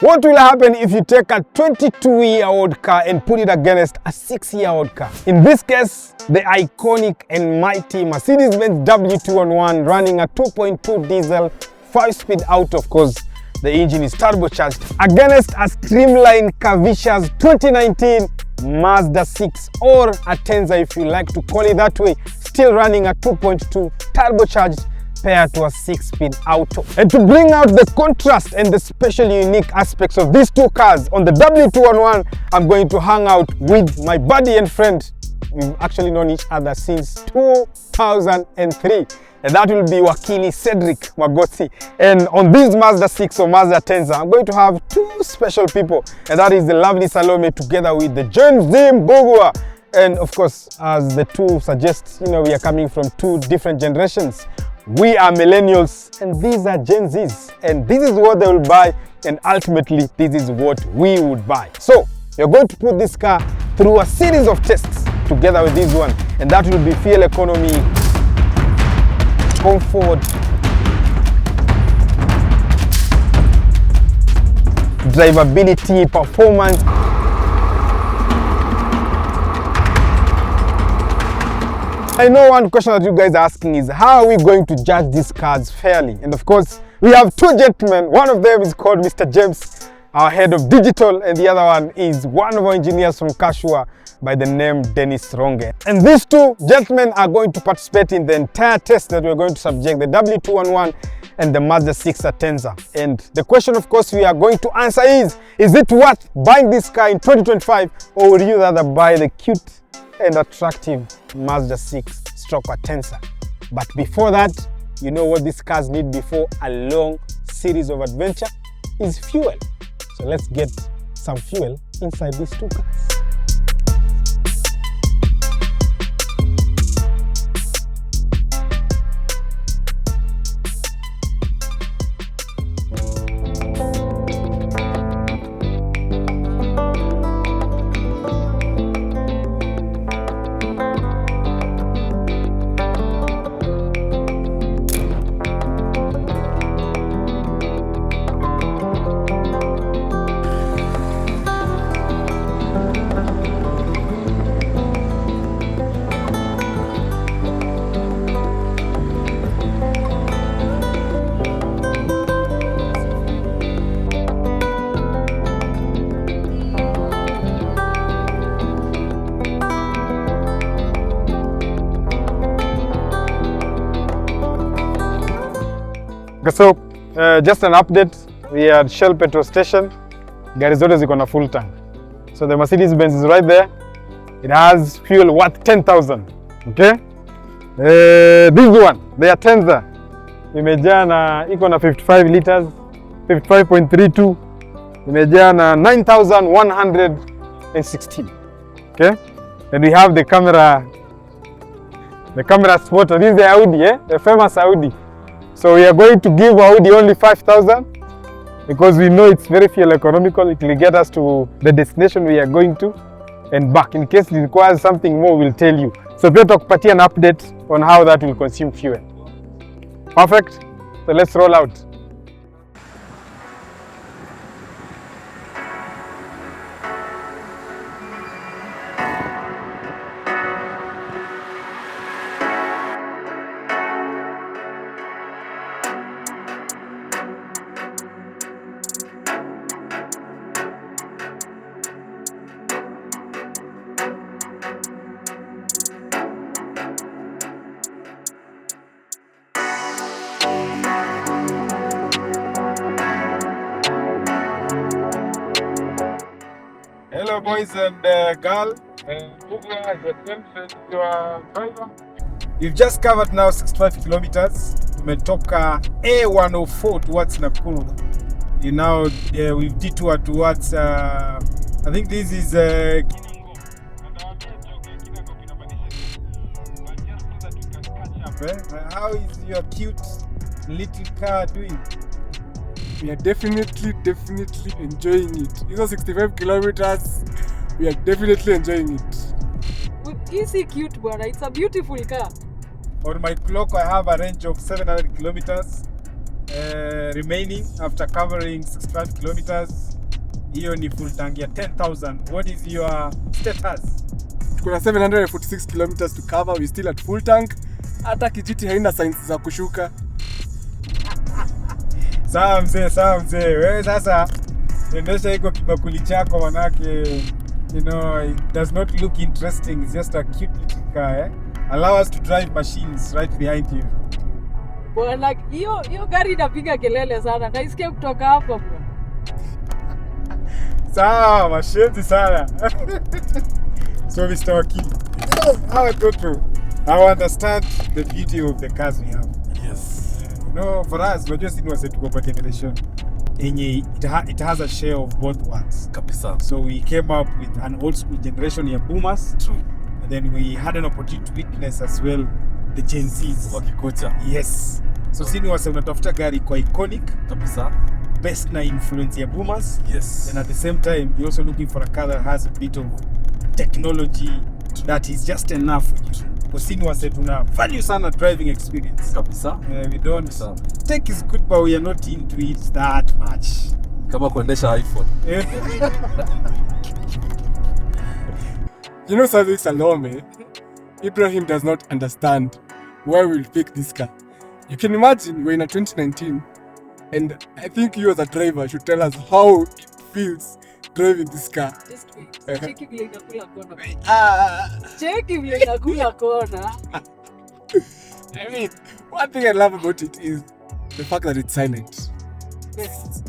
What will happen if you take a 22-year-old car and put it against a 6-year-old car? In this case, the iconic and mighty Mercedes-Benz W211 running a 2.2 diesel 5-speed auto, of course, the engine is turbocharged, against a streamlined, curvaceous 2019 Mazda 6 or Atenza, if you like to call it that way, still running a 2.2 turbocharged paired to a 6-speed auto. And to bring out the contrast and the specially unique aspects of these two cars on the W211, I'm going to hang out with my buddy and friend. We've actually known each other since 2003. And that will be Wakili Cedric Magotsi. And on this Mazda 6 or Mazda Atenza, I'm going to have two special people. And that is the lovely Salome together with the Gen Z Mbugua. And of course, as the two suggest, we are coming from two different generations. We are millennials and these are Gen Zs. And this is what they will buy. And ultimately, this is what we would buy. So, you're going to put this car through a series of tests together with this one. And that will be fuel economy, comfort, drivability, performance. I know one question that you guys are asking is, how are we going to judge these cars fairly? And of course, we have two gentlemen. One of them is called Mr. James, our head of digital, and the other one is one of our engineers from CARSURE by the name Dennis Ronge. And these two gentlemen are going to participate in the entire test that we're going to subject the W211 and the Mazda 6 Atenza. And the question, of course, we are going to answer is it worth buying this car in 2025, or would you rather buy the cute and attractive Mazda 6 stroke Atenza? But before that, you know what these cars need before a long series of adventure is fuel. So let's get some fuel inside these two cars. So, just an update, we are at Shell petrol station. Gari zote ziko na full tank. So the Mercedes-Benz is right there. It has fuel worth 10,000. Okay? This one, the Atenza, imejaa na iko na 55 liters, 55.32. Imejaa na 9,116. Okay? And we have the camera spotter. This is the Audi, the famous Audi. So we are going to give Audi only 5,000 because we know it's very fuel economical. It will get us to the destination we are going to and back. In case it requires something more, we'll tell you. So pia tutakupatia an update on how that will consume fuel. Perfect. So let's roll out. Hello boys and girls, your driver. We've just covered now 65 kilometers. Tumetoka A104 towards Nakuru. We've detoured towards, I think this is How is your cute little car doing? We are definitely enjoying it. These are 65 kilometers. We are definitely enjoying it. Is it cute, bwana? It's a beautiful car. On my clock, I have a range of 700 kilometers remaining after covering 65 kilometers. hiyo ni full tank ya 10,000. What is your status? Kuna 746 kilometers to cover. We still at full tank. Hata kijiti haina signs za kushuka. Sawa mzee. Wewe sasa endesha iko kibakuli chako manake you know it does not look interesting. It's just a cute little car, eh? Allow us to drive machines right behind you. Bwana, hiyo gari inapiga kelele sana. Naisikia kutoka hapo bwana. Sawa, mashenzi sana. So Mr. Wakili, hawa toto, I understand the beauty of the cars we have. Yes. No, for us, unajua sisi wase tuko kwa generation yenye it has a share of both worlds. Kabisa. So we came up with an old school generation ya boomers. True. And then we had an opportunity to witness as well the Gen Zs. Wakikucha. Yes. So sisi wase unatafuta gari kwa iconic. Kabisa. Best na influence ya boomers. Yes. And at the same time, you're also looking for a car that has a bit of technology that is just enough for you. For sini wase tuna value sana driving experience. Kabisa. We don't. Kabisa. Tech is good, but we are not into it that much. Kama kuendesha iPhone. You know something, Salome? Ibrahim does not understand why we'll pick this car. You can imagine we're in a 2019, and I think you as a driver should tell us how it feels driving this car. Just wait. Cheki vile inakula kona. Ah, Cheki vile inakula kona. I mean, one thing I love about it is the fact that it's silent. Yes.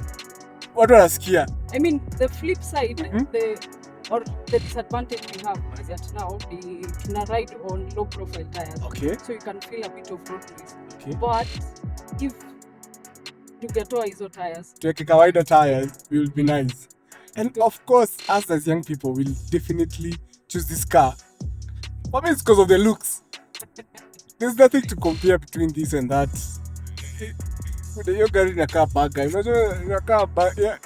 What wanasikia? I mean, the flip side, the disadvantage we have is that now we can ride on low profile tires. Okay. So you can feel a bit of road noise. Okay. But if you get all hizo tires, Tuweke kawaida tires will be nice. And of course, us as young people will definitely choose this car. For me, it's because of the looks. There's nothing to compare between this and that. Hiyo gari inakaa baga. Unajua inakaa baga. Yeah.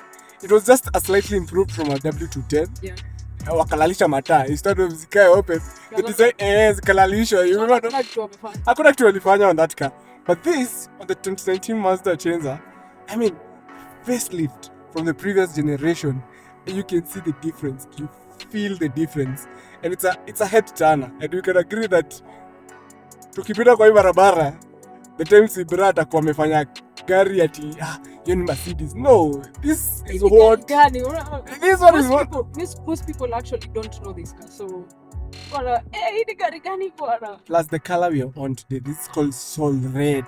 It was just a slightly improved from a W210. yeah. Wakalalisha mataa instead of zikae open. They design zikalalishwa. You remember? Hakuna kitu walifanya on that car. But this, on the 2019 Mazda Atenza, I mean, facelift from the previous generation, you can see the difference. You feel the difference. And it's a head turner. And we can agree that tukipita kwa hii barabara, the times Ibra atakuwa amefanya gari ati hiyo ni Mercedes. No, this is what this one is what most people actually don't know this car. So hii ni gari gani bwana? Plus the color we are on today, this is called Soul Red.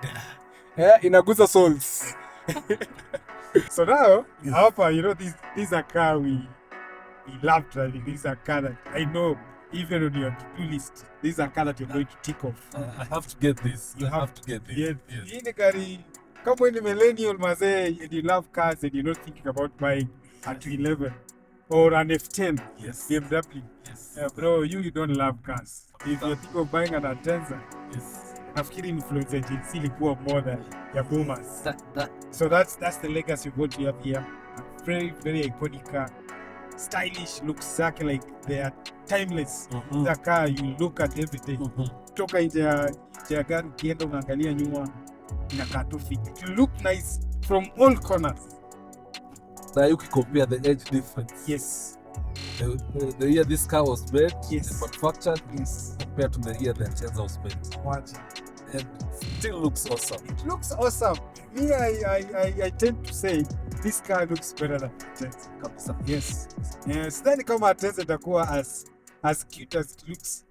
Inaguza souls. So now, hapa, you know, this is a car we love driving. This is a car that I know, even on your to-do list, this is a car that you're going to tick off. I have to get this. You have to get this. Yes. Yes. Hii ni gari, kama ni millennial mazee, and you love cars and you're not thinking about buying a 211 or an F10 Yes. BMW. Yes. Bro, you don't love cars. If you're thinking of buying an Atenza, Yes. nafikiri influence ya Gen Z ilikuwa more than ya boomers. So that's the legacy of what we have here. A very, very iconic car. Stylish looks zake like they are timeless. The car you look at every day. Toka nje ya gari ukienda unaangalia nyuma inakaa tu fit. It look nice from all corners. Now you can compare the age difference. Yes. The year this car was made, Yes. manufactured, Yes. compared to the year the Atenza was made. Watch. And it still looks awesome. It looks awesome. Me, I tend to say this car looks better than Atenza. Kabisa. Yes. Sidhani kama Atenza itakuwa as cute as it looks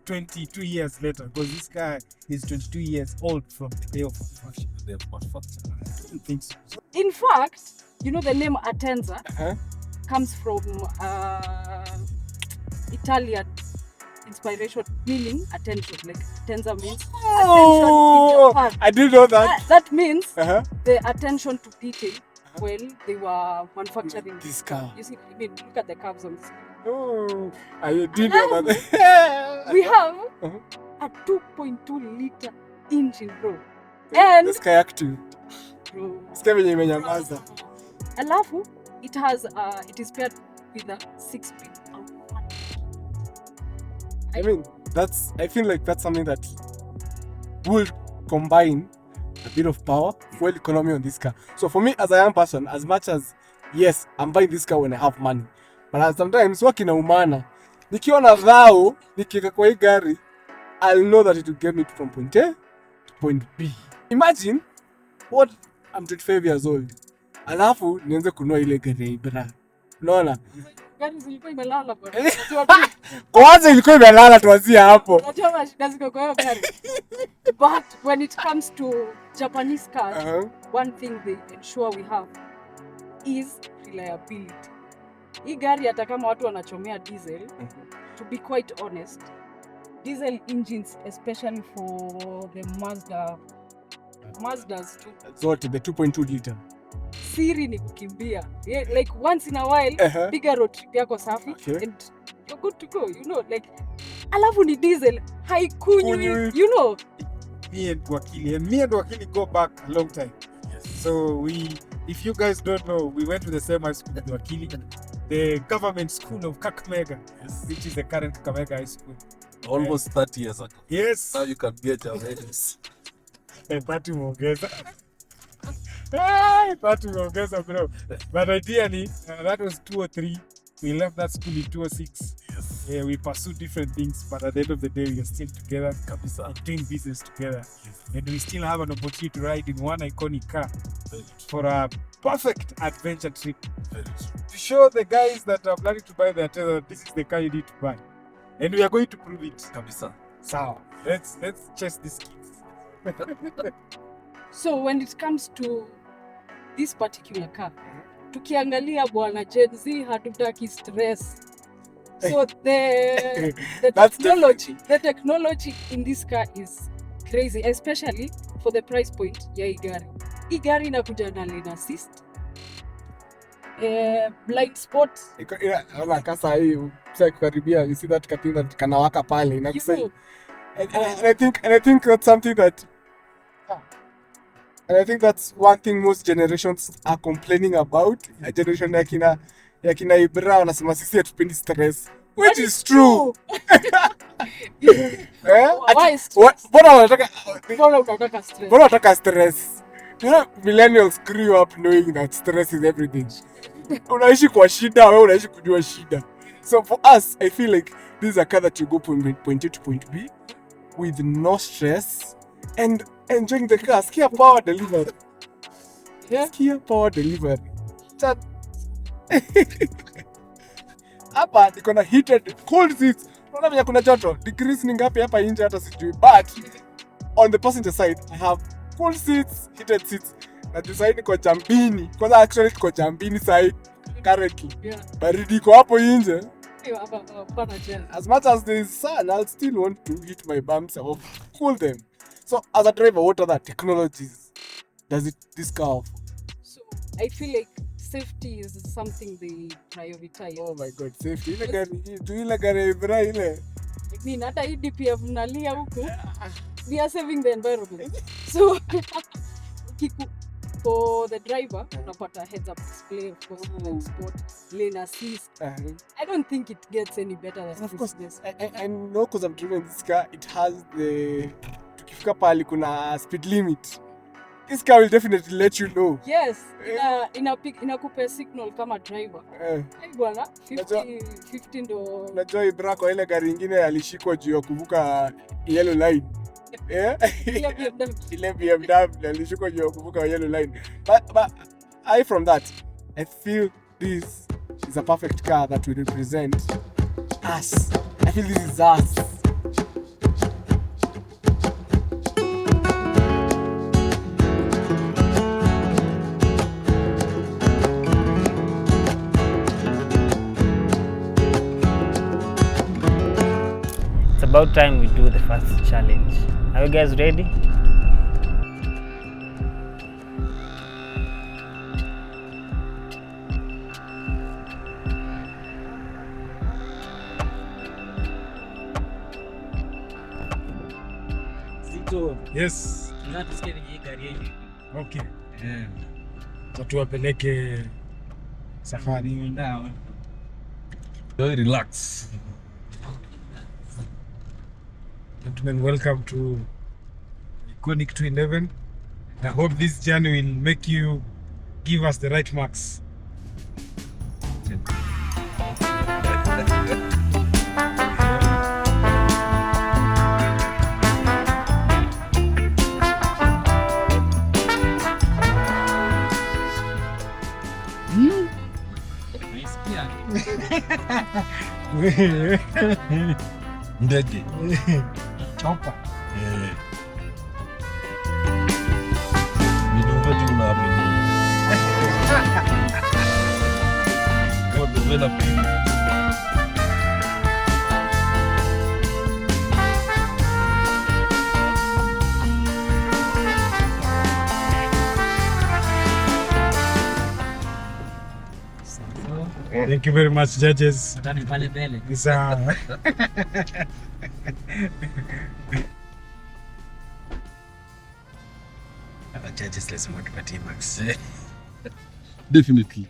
22 years later, because this car is 22 years old from the day of manufacture. They have manufactured. I don't think so. In fact, you know the name Atenza Uh-huh. comes from Italian inspiration, meaning attention. Like Atenza means Oh, attention in I didn't know that. that means Uh-huh. the attention to detail when they were manufacturing This car. You see, I mean, look at the curves on this. Oh, I didn't know that. We have Uh-huh. a 2.2 liter engine, bro. And This kayak too. bro, Sikia venye imenyamaza. alafu it is paired with a 6-speed. I mean, I feel like that's something that will combine a bit of power, fuel economy on this car. So for me, as a young person, as much as yes, I'm buying this car when I have money. But sometimes waki na umana. Nikiona dhao, nikiweka kwa hii gari, I'll know that it will get me from point A to point B. Imagine what I'm 25 years old. Alafu nianze kununua ile gari ya Ibra. Unaona? Gari zilikuwa imelala bwana. Kwanza ilikuwa imelala tuanzie hapo. Unajua shida ziko kwa hiyo gari. But when it comes to Japanese cars, one thing they ensure we have is reliability. Hii gari hata kama watu wanachomea diesel, to be quite honest, diesel engines, especially for the Mazdas too. Zote the 2.2 liter. Siri ni kukimbia. Yeah, like once in a while, piga road trip yako safi and you're good to go, you know, like alafu ni diesel, haikunywi, you know. Me and Wakili go back a long time. Yes. So if you guys don't know, we went to the same high school with Wakili, the government school of Kakamega, which is the current Kakamega High School. Almost 30 years ago. Yes. Now you can get your awareness. 30 muongeza. 30 muongeza bro. But ideally, that was 203. We left that school in 206. Yes. Yeah, we pursued different things, but at the end of the day, we are still together, and doing business together. Yes. And we still have an opportunity to ride in one iconic car for a perfect adventure trip. To show the guys that are planning to buy the Atenza, this is the car you need to buy. And we are going to prove it. Kabisa. So, let's chase these kids. So when it comes to this particular car, tukiangalia bwana Gen Z hatutaki stress. So the technology in this car is crazy, especially for the price point ya hii gari. Hii gari inakuja na lane assist, blind spot. Ona kasa hii sasa kukaribia, you see that katina kanawaka pale na kusema. And I think that's something that and I think that's one thing most generations are complaining about. A generation ya kina Ibra wanasema sisi hatupendi stress, which is true. Mbona unataka stress? Mbona unataka stress? You know, millennials grew up knowing that stress is everything. Unaishi kwa shida, wewe unaishi kujua shida. So for us, I feel like this is a car that you go from point A to point B with no stress and enjoying the car. Skia power delivery. Yeah. Skia power delivery. Chat. Hapa niko na heated cold seats. Unaona vile kuna joto. Degrees ni ngapi hapa nje hata sijui. But on the passenger side, I have cool seats, heated seats. Na juu side niko jambini. Kwanza actually niko jambini side currently. Yeah. Baridi iko hapo nje. As much as there is sun, I'll still want to hit my bumps or cool them. So as a driver, what other technologies does this car offer? So I feel like safety is something they prioritize. Oh my god, safety. Ile gari Ibra ile. I mean, hata EDPF mnalia huko. We are saving the environment. So for the driver, unapata heads up display, of course, sport, lane assist. I don't think it gets any better than of course, this. I know because I've driven this car, it has the tukifika pali kuna speed limit. This car will definitely let you know. Yes, inakupa signal kama driver. Hey bwana, 50 ndo. Unajua Ibra kwa ile gari nyingine alishikwa juu ya kuvuka yellow line. Yeah. Ile BMW alishikwa juu ya kuvuka yellow line. But I from that, I feel this is a perfect car that will represent us. I feel this is us. It's about time we do the first challenge. Are you guys ready? Zito. Yes. Okay. Tuwapeleke safari. Very relax. Gentlemen, welcome to Iconic 211. I hope this journey will make you give us the right marks. Ndege. Chopa. Minongoji unaamini. God, wela pili. Thank you very much, judges. Judges, let's motivate Max. Definitely.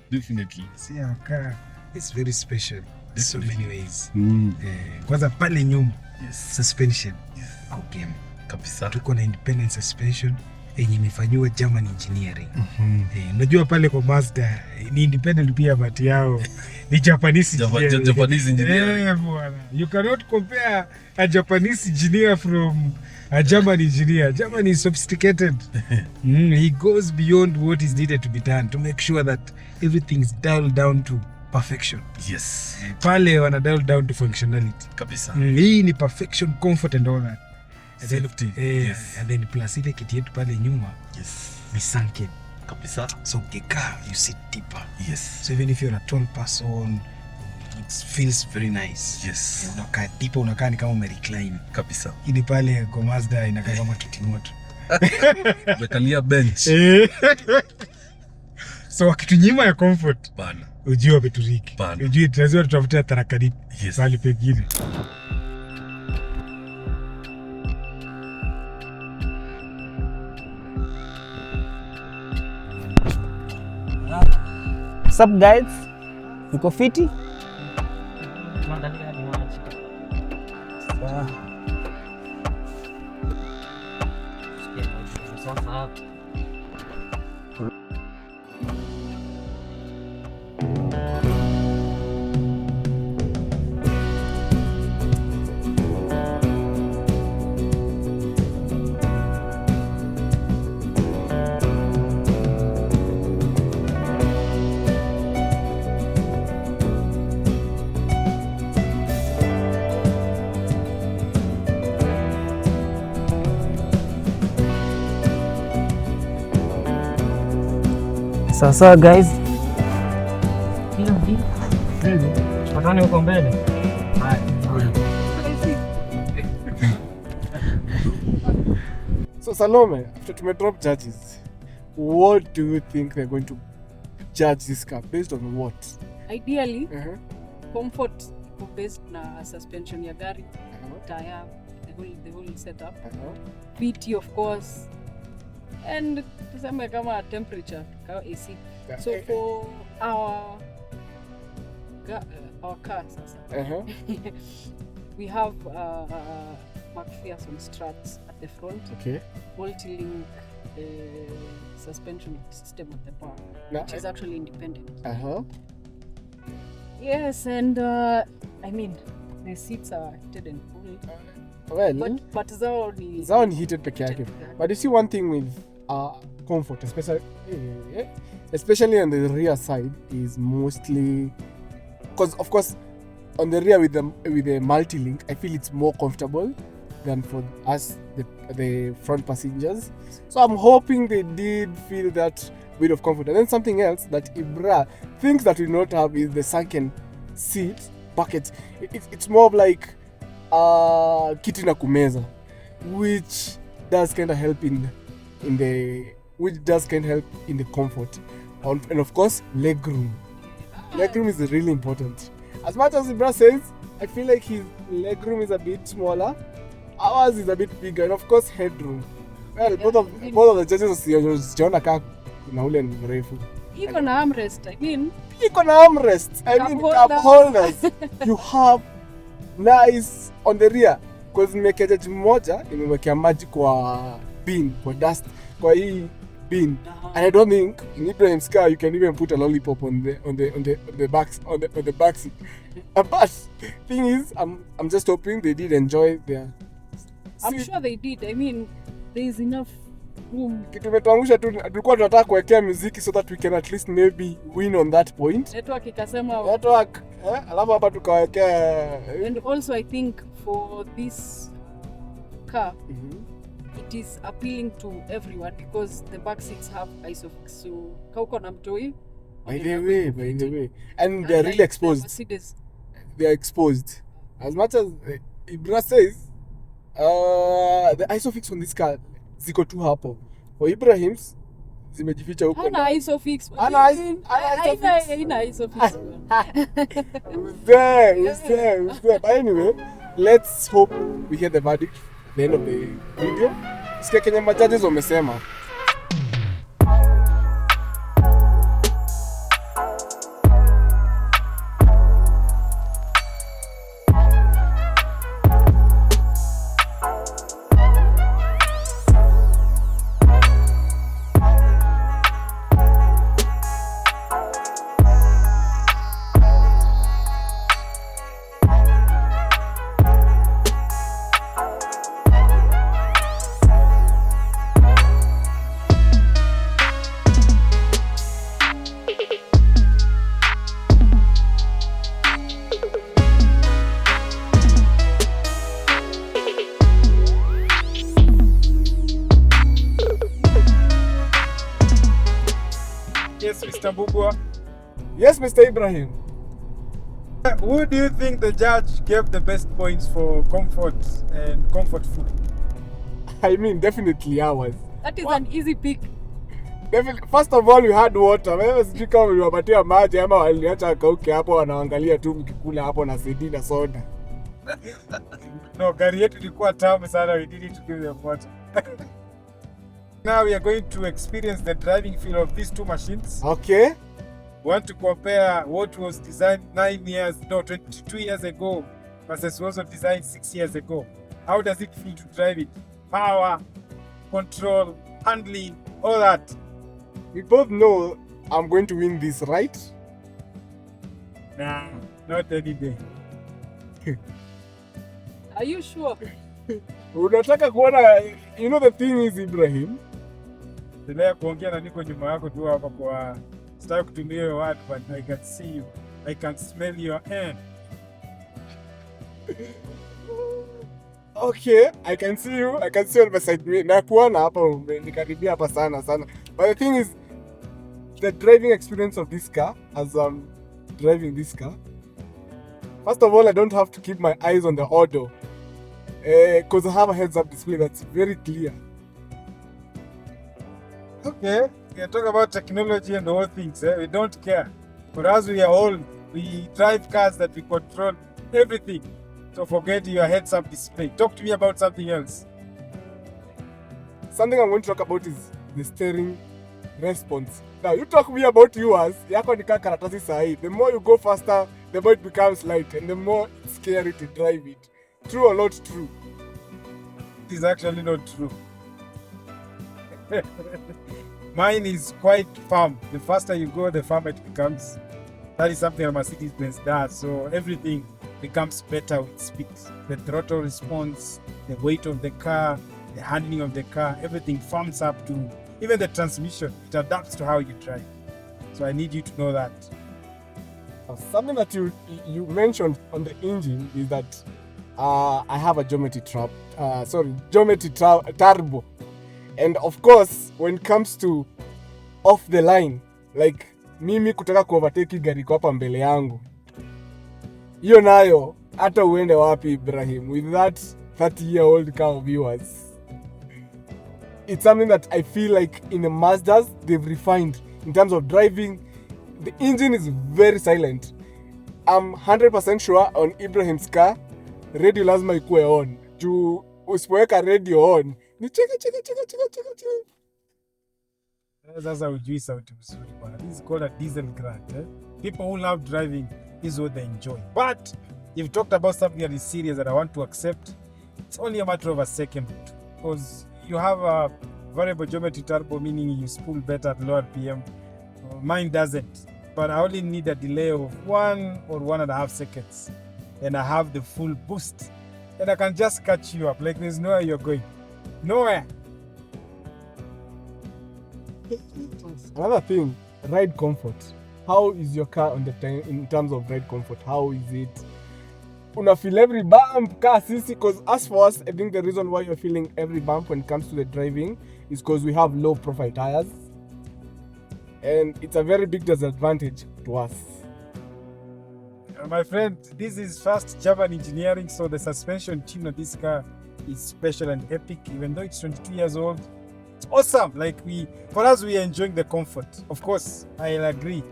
See our car. It's very special in so many ways. Kwanza pale nyuma, suspension. Okay. Kabisa. Tuko na independent suspension yenye imefanywa German engineering. Unajua pale kwa Mazda ni independent pia, but yao ni Japanese engineering. Bwana. You cannot compare a Japanese engineer from a German engineer. German is sophisticated. He goes beyond what is needed to be done to make sure that everything is dialed down to perfection. Yes. Pale wana dial down to functionality. Kabisa. Hii ni perfection, comfort and all that. And Safety. yes. And then plus ile kiti yetu pale nyuma. Yes. Ni sunken. Kabisa. So ukikaa you sit deeper. Yes. So even if you're a tall person, it feels very nice. Yes. Unakaa deeper, unakaa ni kama umerecline. Kabisa. Ili pale kwa Mazda inakaa kama kiti moto. Umekalia bench. So wakitunyima ya comfort. Bana. Ujue wameturiki. Ujue lazima tutafutia tarakani. Yes. Pale pengine. What's up guys? Uko fiti? Sasa guys, patani uko mbele. So Salome, after to drop judges, what do you think they're going to judge this car based on what? Ideally, comfort based na suspension ya gari, tire, the whole setup, PT of course, and tuseme kama temperature, kama AC. So for our cars, we have McPherson struts at the front, multi-link suspension system at the back, which is actually independent. Yes, and I mean the seats are heated and cooled. But zao ni heated peke yake. But you see one thing with comfort, especially on the rear side, is mostly because of course on the rear with the multi-link, I feel it's more comfortable than for us the front passengers. So I'm hoping they did feel that bit of comfort. And then something else that Ibra thinks that we not have is the sunken seat bucket. It's more of like kiti na kumeza, which does kind of help in the comfort. And of course, legroom. Legroom is really important. As much as Ibra says, I feel like his legroom is a bit smaller. Ours is a bit bigger, and of course, headroom. Well, both of the judges sijaona kaa kuna ule ni mrefu. Iko na armrest, I mean cup holders. You have nice on the rear. Because nimekea jaji mmoja, nimewekea maji kwa bin, kwa dust, kwa hii been. And I don't think in Ibrahim's car you can even put a lollipop on the back seat. But thing is, I'm just hoping they did enjoy their. I'm sure they did. I mean, there is enough room. Tumetuangusha tu, tulikuwa tunataka kuwekea muziki so that we can at least maybe win on that point. Network ikasema. Network, alafu hapa tukawekea. And also I think for this car, it is appealing to everyone because the back seats have isofix. So kauko na mtoi. By the way. And they're really exposed. Mercedes. They are exposed. As much as Ibra says, the isofix on this car ziko tu hapo. For Ibrahim's zimejificha huko. Hana isofix. Hana isofix. There. But anyway, let's hope we hear the verdict at the end of the video. Sikia Kenya majudges wamesema. Yes, Mr. Bugwa. Yes, Mr. Ibrahim. Who do you think the judge gave the best points for comfort and comfort food? I mean, definitely ours. That is an easy pick. Definitely. First of all, we had water. Wewe sijui kama uliwapatia maji ama waliacha kauke hapo wanaangalia tu mkikula hapo na CD na soda. No, gari yetu ilikuwa tamu sana. We did it to give them water. Now we are going to experience the driving feel of these two machines. Okay. We want to compare what was designed 22 years ago versus what was designed 6 years ago. How does it feel to drive it? Power, control, handling, all that. We both know I'm going to win this, right? Nah, not any day. Are you sure? Unataka kuona, you know the thing is, Ibrahim. Endelea kuongea na niko nyuma yako tu hapa kwa sitaki kutumia hiyo word, but I can see you. I can smell your hand. Okay, I can see you. I can see you beside me. Nakuona hapa nikaribia hapa sana. But the thing is, the driving experience of this car, as I'm driving this car, first of all, I don't have to keep my eyes on the auto. Because I have a heads-up display that's very clear. Okay, we are talking about technology and all things. We don't care. For us, we are old. We drive cars that we control everything. So forget your heads-up display. Talk to me about something else. Something I'm going to talk about is the steering response. Now, you talk to me about yours. Yako ni kama karatasi sahi. The more you go faster, the more it becomes light, and the more it's scary to drive it. True or not true? It is actually not true. Mine is quite firm. The faster you go, the firmer it becomes. That is something a Mercedes-Benz does. So everything becomes better with speed. The throttle response, the weight of the car, the handling of the car, everything firms up to, even the transmission, it adapts to how you drive. So I need you to know that. Something that you mentioned on the engine is that I have a geometry turbo. And of course, when it comes to off the line, like mimi kutaka kuovertake gari kwa hapa mbele yangu, hiyo nayo hata uende wapi Ibrahim with that 30-year-old car of yours. It's something that I feel like in the Mazdas they've refined in terms of driving. The engine is very silent. I'm 100% sure on Ibrahim's car, radio lazima ikuwe on. Juu usipoweka radio on, ni cheka. Sasa ujui sauti mzuri bwana. This is called a diesel grant. People who love driving, this is what they enjoy. But you've talked about something that is serious that I want to accept. It's only a matter of a second, because you have a variable geometry turbo, meaning you spool better at lower PM. Mine doesn't, but I only need a delay of 1 or 1.5 seconds, and I have the full boost, and I can just catch you up. Like there's nowhere you're going, nowhere. Another thing, ride comfort. How is your car on the in terms of ride comfort? How is it? Una feel every bump, car sisi? Because as for us, I think the reason why you're feeling every bump when it comes to the driving is because we have low profile tires, and it's a very big disadvantage to us. My friend, this is first German engineering, so the suspension team of this car is special and epic. Even though it's 22 years old, it's awesome. Like for us, we are enjoying the comfort. Of course, I'll agree.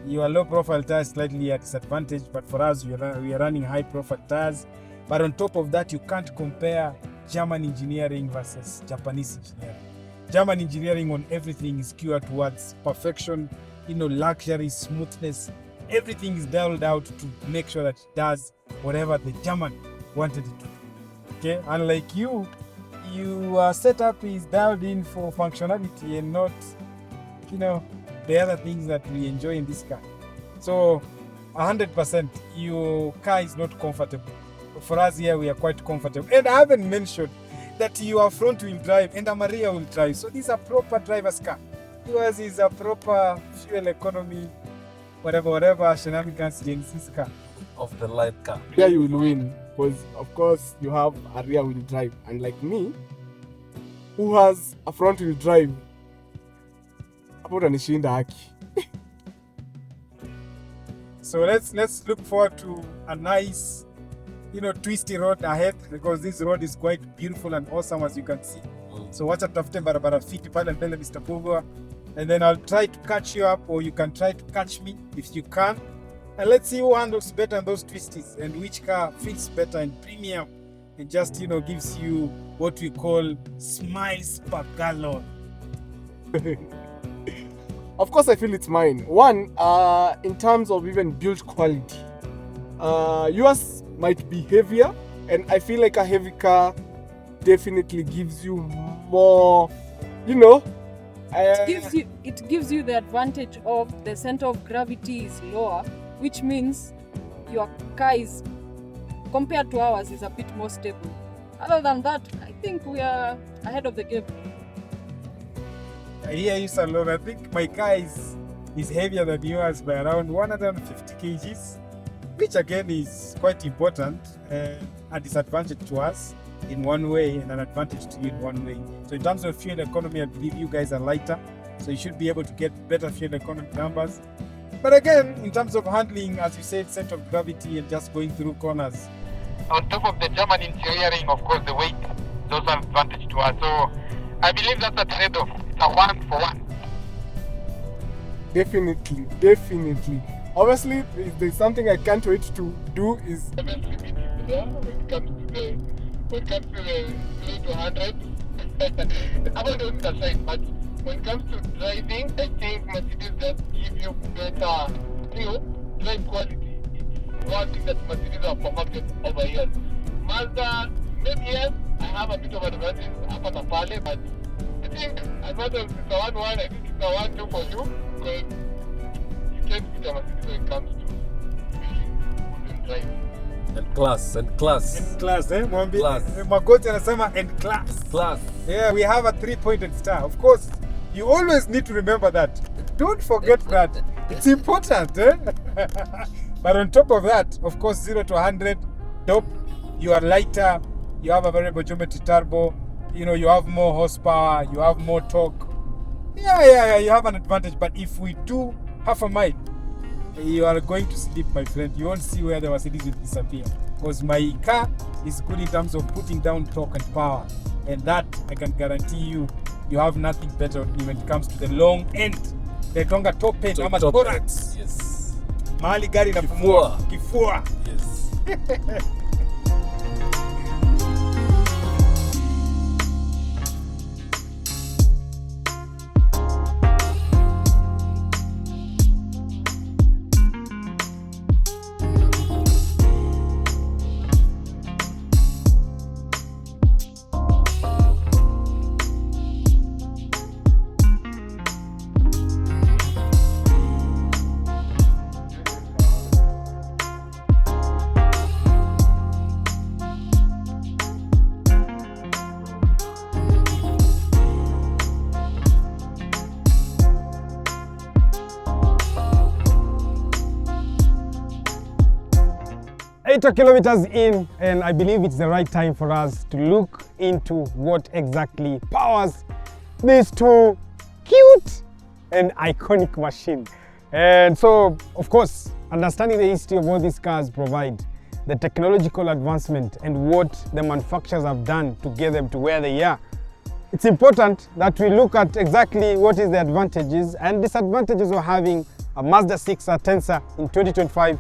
Your low profile tires slightly at disadvantage, but for us, we are running high profile tires. But on top of that, you can't compare German engineering versus Japanese engineering. German engineering on everything is geared towards perfection, luxury, smoothness. Everything is dialed out to make sure that it does whatever the German wanted it to do. Okay, unlike your setup is dialed in for functionality and not, the other things that we enjoy in this car. So 100%, your car is not comfortable. For us here, we are quite comfortable. And I haven't mentioned that you are front wheel drive and a rear wheel drive. So this is a proper driver's car. Yours is a proper fuel economy, whatever shenanigans in this car. Of the light car. Here you will win because, of course, you have a rear wheel drive. And like me, who has a front wheel drive, hapo utanishinda haki. So let's look forward to a nice, twisty road ahead, because this road is quite beautiful and awesome, as you can see. So wacha tutafute barabara fiti pale mbele, Mr. Pugwa, and then I'll try to catch you up, or you can try to catch me if you can. And let's see who handles better on those twisties and which car fits better and premium and just, gives you what we call smiles per gallon. Of course, I feel it's mine. One, in terms of even build quality, yours might be heavier, and I feel like a heavy car definitely gives you more, It gives you the advantage of the center of gravity is lower, which means your car is, compared to ours, is a bit more stable. Other than that, I think we are ahead of the game. I hear you, Salon. I think my car is heavier than yours by around 150 kgs, which again is quite important, a disadvantage to us in one way and an advantage to you in one way. So in terms of fuel economy, I believe you guys are lighter, so you should be able to get better fuel economy numbers. But again, in terms of handling, as you said, center of gravity and just going through corners. On top of the German engineering, of course, the weight is also an advantage to us. So I believe that's a trade-off. It's a 1-for-1. Definitely. Obviously, if there's something I can't wait to do is When it comes to the 0 to 100, I'm not doing the same, but when it comes to driving, I think Mercedes just give you better, drive quality. It's one thing that Mercedes have perfected over years. Mazda, maybe yes, I have a bit of advantage upon the pale, but I think as much as it's a 1-1, I think it's a 1-2 for you, because you can't beat a Mercedes when it comes to really driving. And class. And class, eh? Class. Magoti anasema and class. Class. Yeah, we have a 3-pointed star. Of course, you always need to remember that. Don't forget that. It's important, eh? But on top of that, of course, 0 to 100, top, you are lighter, you have a variable geometry turbo, you have more horsepower, you have more torque. Yeah, you have an advantage. But if we do half a mile, you are going to sleep, my friend. You won't see where the Mercedes will disappear. Because my car is good in terms of putting down torque and power. And that, I can guarantee you, you have nothing better when it comes to the long end. The longer top end, ama thorax. Yes. Mahali gari inapumua. Kifua. Yes. 80 kilometers in, and I believe it's the right time for us to look into what exactly powers these two cute and iconic machines. And so, of course, understanding the history of what these cars provide, the technological advancement and what the manufacturers have done to get them to where they are, it's important that we look at exactly what is the advantages and disadvantages of having a Mazda 6 Atenza in 2025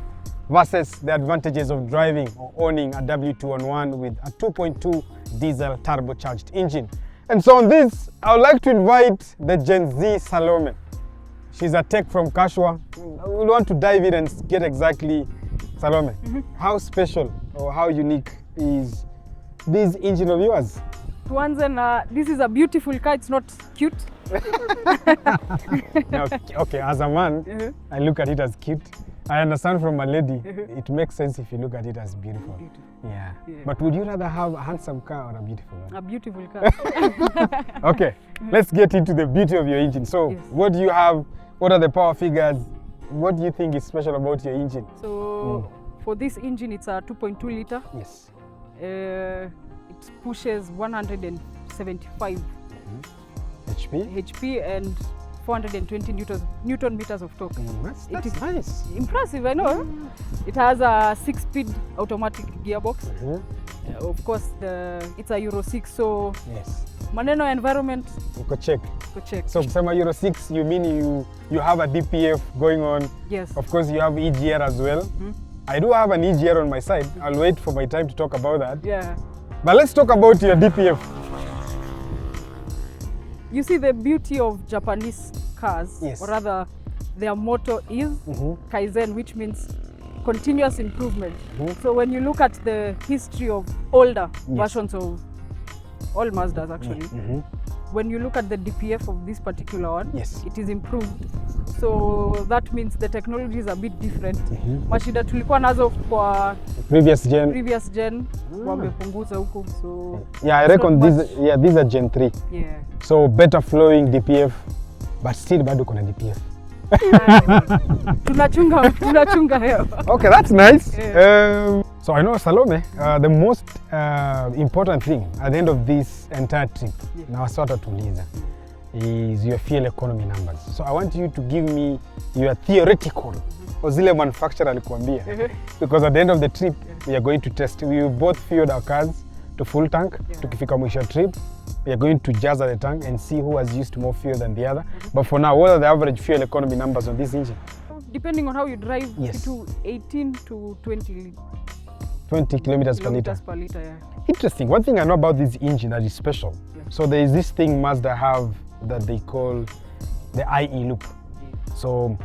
versus the advantages of driving or owning a W211 with a 2.2 diesel turbocharged engine. And so on this, I would like to invite the Gen Z Salome. She's a tech from CARSURE. We want to dive in and get exactly, Salome, how special or how unique is this engine of yours? This is a beautiful car, it's not cute. Now, okay, as a man, I look at it as cute. I understand from a lady, it makes sense if you look at it as beautiful. Yeah. But would you rather have a handsome car or a beautiful one? A beautiful car. Okay, let's get into the beauty of your engine. So, what do you have? What are the power figures? What do you think is special about your engine? So, for this engine, it's a 2.2 liter. Yes. It pushes 175 HP and 420 Newton meters of torque. That's nice. Impressive, I know. It has a 6-speed automatic gearbox. Of course, it's a Euro 6, so maneno environment. Go check. So, kusema Euro 6, you mean you have a DPF going on. Yes. Of course, you have EGR as well. I do have an EGR on my side. I'll wait for my time to talk about that. Yeah. But let's talk about your DPF. You see, the beauty of Japanese cars, or rather their motto is Kaizen, which means continuous improvement. So when you look at the history of older versions of all Mazdas actually, when you look at the DPF of this particular one, it is improved. So that means the technology is a bit different. Mashida tulikuwa nazo kwa previous gen wamepunguza huko. So I reckon these are Gen 3. So better flowing DPF, but still bado kuna DPF. tunachunga hiyo. Okay, that's nice. So I know, Salome, the most important thing at the end of this entire trip, na waswata tuliza, is your fuel economy numbers. So I want you to give me your theoretical or zile manufacturer alikuambia, because at the end of the trip we are going to test. We will both fuel our cars to full tank. Tukifika mwisho trip, we are going to jazz the tank and see who has used more fuel than the other. But for now, what are the average fuel economy numbers on this engine? Depending on how you drive, to 18 to 20 kilometers per liter. Interesting. One thing I know about this engine that is special. So there is this thing Mazda have that they call the IE loop. So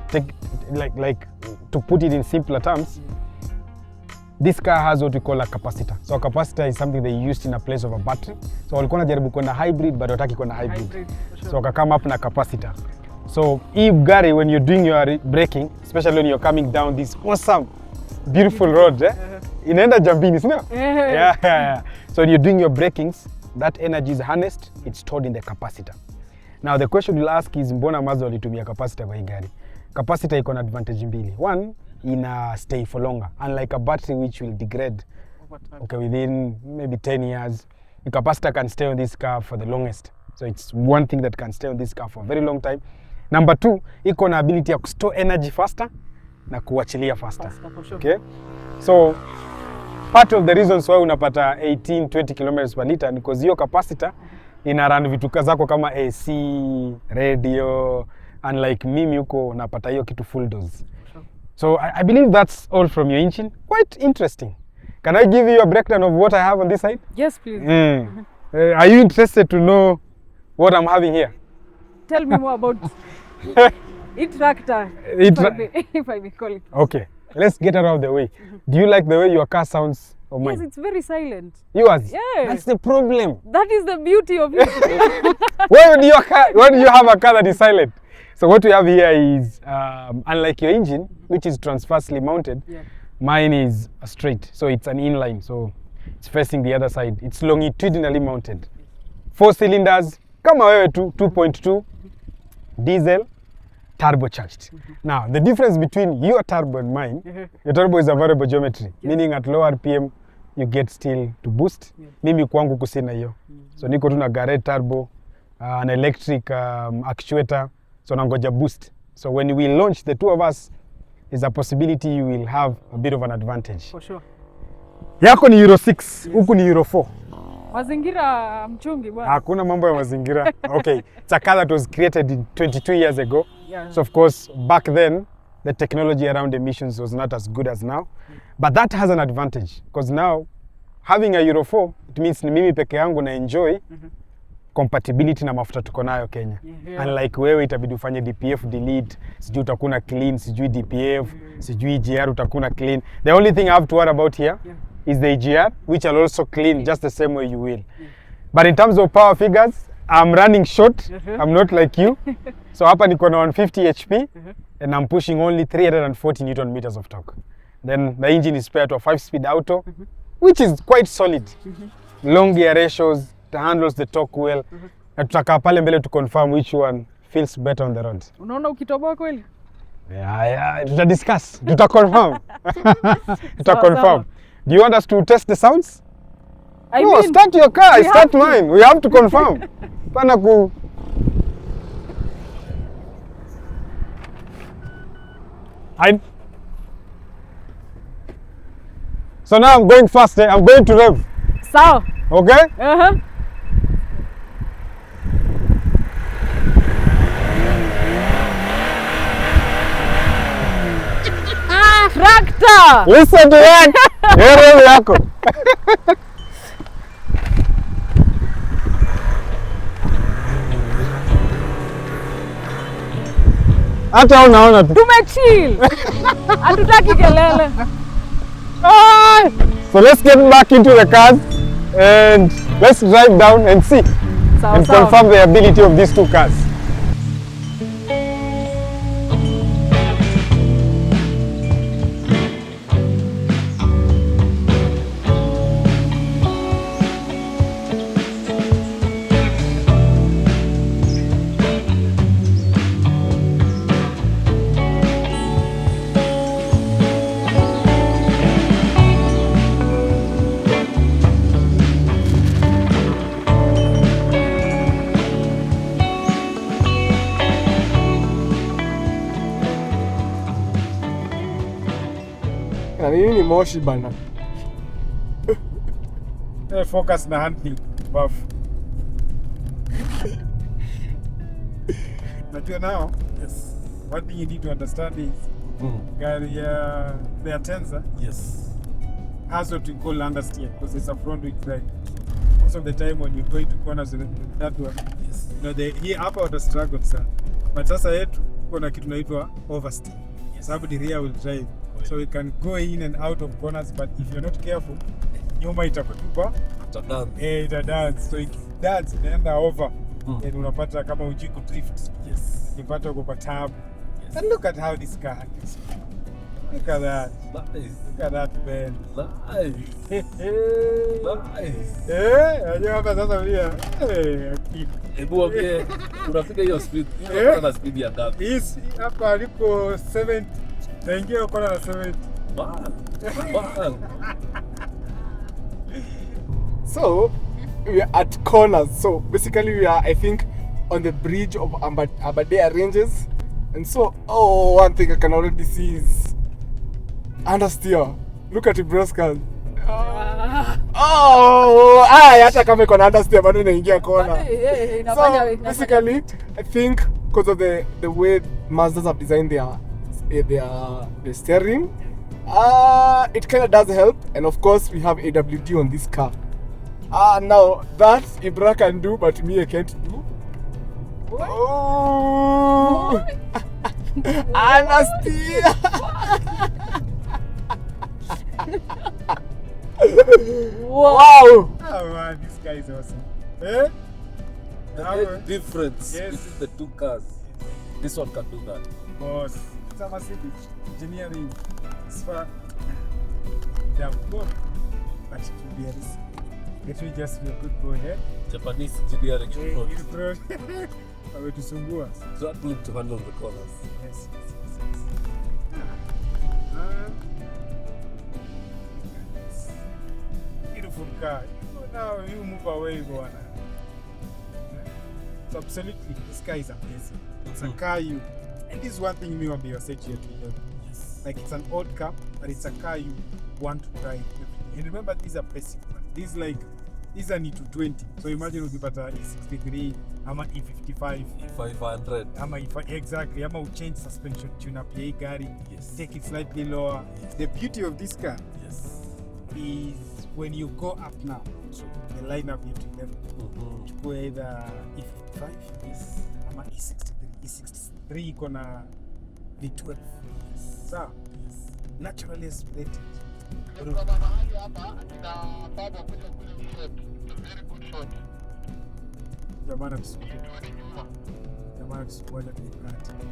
like to put it in simpler terms, this car has what we call a capacitor. So a capacitor is something they used in a place of a battery. So walikuwa najaribu kwenda hybrid but wataki kwenda hybrid. So wakakama up na capacitor. So hii gari, when you're doing your braking, especially when you're coming down this awesome beautiful road, inaenda jambini, sio? So when you're doing your brakings, that energy is harnessed, it's stored in the capacitor. Now the question you'll ask is, mbona Mazda walitumia capacitor kwa hii gari? Capacitor iko na advantage mbili. One, ina stay for longer, unlike a battery which will degrade within maybe 10 years. The capacitor can stay on this car for the longest. So it's one thing that can stay on this car for a very long time. Number two, iko na ability ya store energy faster na kuachilia faster. Okay? So part of the reasons why unapata 18-20 km per liter because hiyo capacitor ina run vitu zako kama AC, radio, unlike mimi huko napata hiyo kitu full dose. So I believe that's all from your engine. Quite interesting. Can I give you a breakdown of what I have on this side? Yes, please. Are you interested to know what I'm having here? Tell me more about tractor, if I may call it. Okay, let's get out of the way. Do you like the way your car sounds or mine? Yes, it's very silent. Yours? Yes. That's the problem. That is the beauty of it. Why do you have a car that is silent? So what we have here is, unlike your engine, which is transversely mounted, mine is straight. So it's an inline, so it's facing the other side. It's longitudinally mounted. 4 cylinders, kama wewe tu, 2.2, diesel, turbocharged. Now, the difference between your turbo and mine, your turbo is a variable geometry, meaning at low RPM, you get still to boost. Mimi kwangu kusina hiyo. So niko tu na Garrett turbo, an electric actuator, so nangoja boost. So when we launch, the two of us, is a possibility you will have a bit of an advantage. For sure. Yako ni Euro 6, huku ni Euro 4. Mazingira mchungi bwana. Hakuna mambo ya mazingira. Okay, it's a car that was created 22 years ago. Yeah. So of course, back then, the technology around emissions was not as good as now. But that has an advantage, because now, having a Euro 4, it means ni mimi peke yangu na enjoy compatibility na mafuta tuko nayo Kenya. Unlike wewe itabidi ufanye DPF delete, sijui utakuna clean, sijui DPF, sijui EGR utakuna clean. The only thing I have to worry about here is the EGR, which I'll also clean just the same way you will. But in terms of power figures, I'm running short. I'm not like you. So hapa niko na 150 HP and I'm pushing only 340 Newton meters of torque. Then the engine is paired to a 5-speed auto, which is quite solid. Long gear ratios, it handles the torque well. Na tutakaa pale mbele to confirm which one feels better on the road. Unaona ukitoboa kweli? Yeah, tuta discuss, tuta confirm. Tuta confirm. Do you want us to test the sounds? No, start your car, start mine. We have to confirm. Pana ku So now I'm going fast, eh? I'm going to rev. Sawa. Okay? Tractor! Listen to that! Rev yako. Hata unaona tu. Tumechill. Hatutaki kelele. So let's get back into the cars and let's drive down and see and confirm the ability of these two cars. Nini ni moshi bana? Focus na handling buff. But you know, yes. One thing you need to understand is the Atenza has what we call understeer, because it's a front wheel drive. Most of the time when you're going to corners with that one, you know, hii hapa wata struggle sana. But sasa yetu kuna kitu naitwa oversteer. Sababu the rear wheel drive. So you can go in and out of corners, but if you're not careful, nyuma itakutupa. Itadance. So that's inaenda over. And unapata kama hujui kudrift. Unapata uko kwa tab. And look at how this car handles. Look at that. Look at that man. Nice. Najua hapa sasa vile. Hebu waambie unafika hiyo speed. Una speed ya ngapi? Hii hapa aliko 70. Naingia uko na 70. Wow. So we are at corners. So basically we are, I think, on the bridge of Aberdare ranges. And so, one thing I can already see is understeer. Look at the bruscas. Hata kama iko na understeer bado inaingia corner. So basically, I think because of the way Mazdas have designed their steering, it kind of does help. And of course, we have AWD on this car. Now that Ibra can do, but me I can't do. Oh, understeer. Wow. Oh man, this guy is awesome. The difference Yes. between the two cars. This one can do that. Boss, it's a massive engineering. It's far. They have gone, but it will be a risk. It will just be a good go ahead. Japanese engineering. You throw Ametusumbua. Struggling to handle the corners. Yes. Beautiful car. Now you move away, bwana. So absolutely, this car is amazing. It's a car you, and this is one thing me will be said here to you. Yes. Like it's an old car, but it's a car you want to drive every day. And remember, these are basic ones. These are need to 20. So imagine ukipata E63 ama E55, E500. ama exactly, ama change suspension tune up your gari. Yes. Take it slightly lower. Yes. The beauty of this car, yes, is when you go up now, so the lineup you have to level. You go either E55, yes, ama E63. E63 iko na V12. Yes. So, yes, naturally aspirated.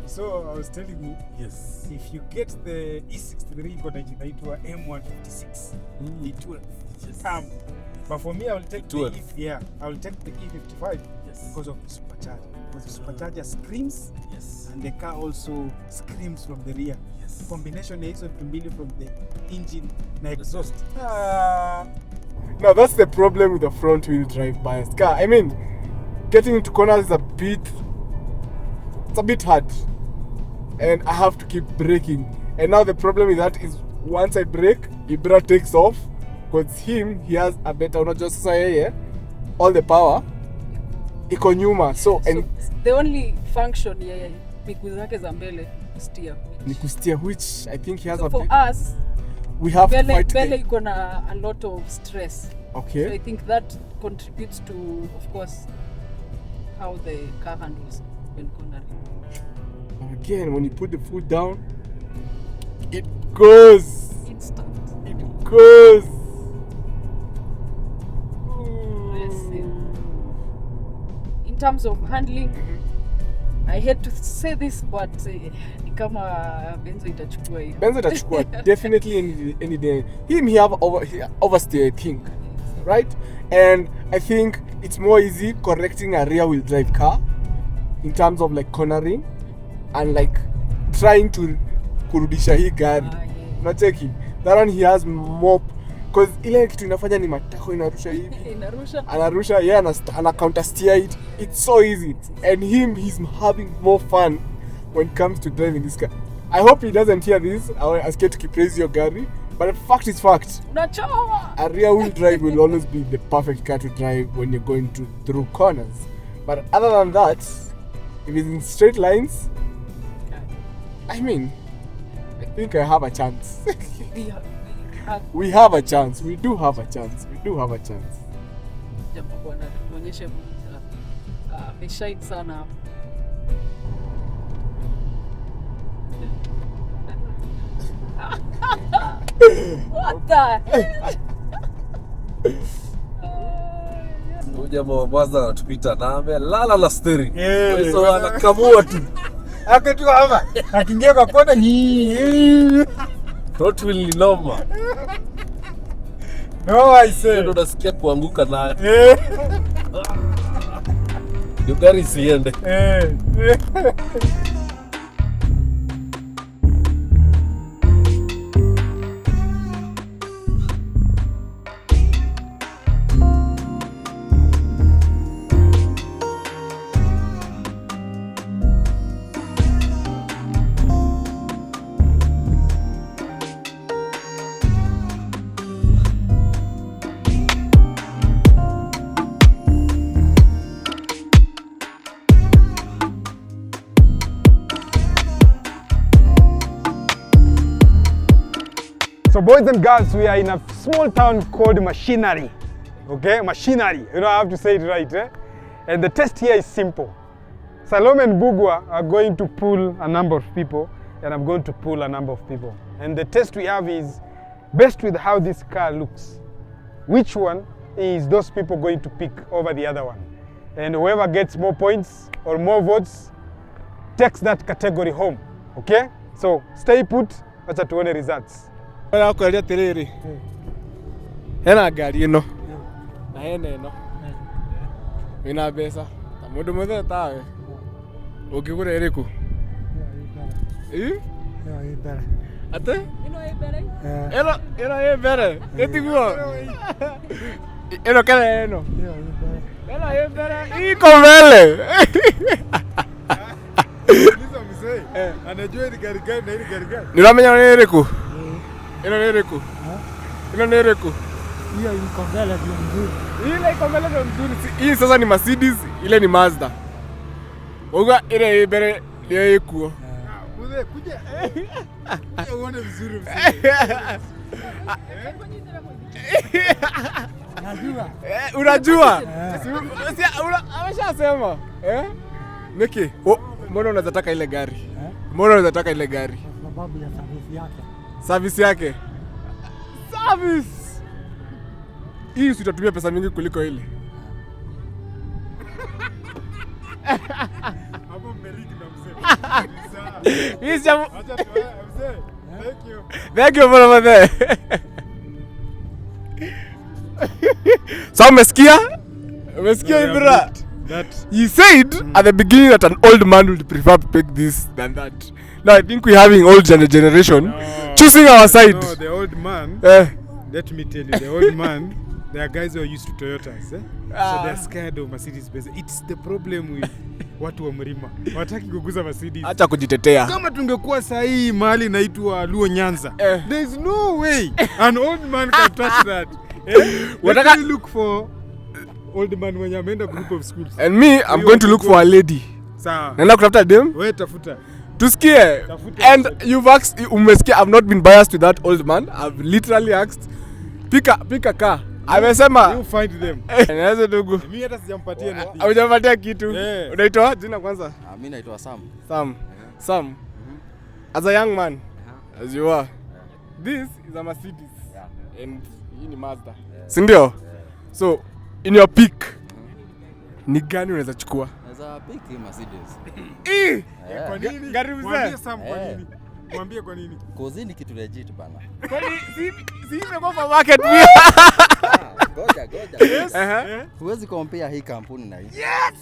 So I was telling you, yes, if you get the E63 iko na inaitwa M156 V12. Yes. But for me I will take the E55, yes, because of the supercharger. Because the supercharger screams, yes, and the car also screams from the rear. Yes. Combination is from the engine and exhaust. Now that's the problem with the front wheel drive biased car. I mean, getting into corners is a bit hard, and I have to keep braking. And now the problem with that is once I brake, Ibra takes off, because he has a better, not just say all the power iko nyuma. So and the only function miguu zake za mbele steer, ni kusteer, which I think he has. So a for us, we have to fight mbele iko na a lot of stress. Okay. So I think that contributes to, of course, how the car handles when cornering. Again, when you put the foot down, it goes. Instant. It goes. In terms of handling, I hate to say this, but kama Benz itachukua hiyo. Benz itachukua definitely any day. He have oversteer, I think, right? And I think it's more easy correcting a rear wheel drive car in terms of like cornering and like trying to kurudisha hii gari. Nacheki that one he has more, because ile kitu inafanya ni matako inarusha hivi. Anarusha ana counter steer it. It's so easy, and he's having more fun when it comes to driving this car. I hope he doesn't hear this. I scared to praise your gari, but the fact is fact. A rear wheel drive will always be the perfect car to drive when you're going through corners. But other than that, if it's in straight lines, I mean, I think I have a chance. We have a chance. We do have a chance. Jambo bwana, tuonyeshe ameshine sana. What the hell? Jamaa wa Mazda anatupita na amelala na steering. So anakamua tu. Akitu hapa, akiingia kwa kona hii. Front wheel ni noma. No, I say. Ndio nasikia kuanguka nayo. Ndio gari siende. So boys and girls, we are in a small town called Machinery. Okay, Machinery. You know, I have to say it right. And the test here is simple. Salome and Bugwa are going to pull a number of people, and I'm going to pull a number of people. And the test we have is based with how this car looks. Which one is those people going to pick over the other one? And whoever gets more points or more votes takes that category home. Okay? So stay put, acha tuone results. Wala kualia terere. Hena gari ino. Na hena ino. Ina besa. Mudu muthe tawe. Ukigura ereko. Ate? Eno bere. Etiguo. Eno kale eno. Eno bere. Iko mbele. Anajua ni gari gani na hili gari gani? Niramenya ereko. Eno ereko. Eno ereko. Hiyo iko mbele ndio mzuri. Ile iko mbele ndio mzuri. Hii sasa ni Mercedes, ile ni Mazda. Oga ile bere ndio ikuo. Mzee kuja. Uone vizuri mzee. Unajua? Ameshasema. Niki, mbona unataka ile gari? Mbona unataka ile gari? Sababu ya service yake. Service yake. Service. Hii utatumia pesa mingi kuliko ile. Hapo mmeriki na mzee. Hii jamu. Acha mzee. Thank you. Thank you for over there. So umesikia? Umesikia Ibra? He said at the beginning that an old man would prefer to pick this than that. Now I think we're having old generation choosing our side. No, the old man. Let me tell you, the old man, there are guys who are used to Toyotas, so they're scared of Mercedes Benz. It's the problem with watu wa mlima. Wataki kuguza Mercedes. Acha kujitetea. Kama tungekuwa sahihi mahali inaitwa Luo Nyanza, there is no way an old man can touch that. Wataka look for old man when you're in a group of schools. And me, I'm going to look for a lady. Sawa. Naenda kutafuta dem? Wewe tafuta. Tusikie. And you've asked, umesikia, I've not been biased with that old man. I've literally asked, pick a car. Amesema you find them. Naweza ndugu. Mimi hata sijampatia na. Hujampatia kitu. Unaitwa jina kwanza? Mimi naitwa Sam. Sam. As a young man, as you are. This is a Mercedes. And hii ni Mazda. Si ndio? So, in your pick, ni gani unaweza chukua? Naweza pick Mercedes. Kwa nini? Gari mzee. Mwambie Sam kwa nini? Mwambie kwa nini? Kozi ni kitu legit bana. Kwani si imekuwa kwa market pia? Goja. Huwezi compare hii kampuni na hii. Yes!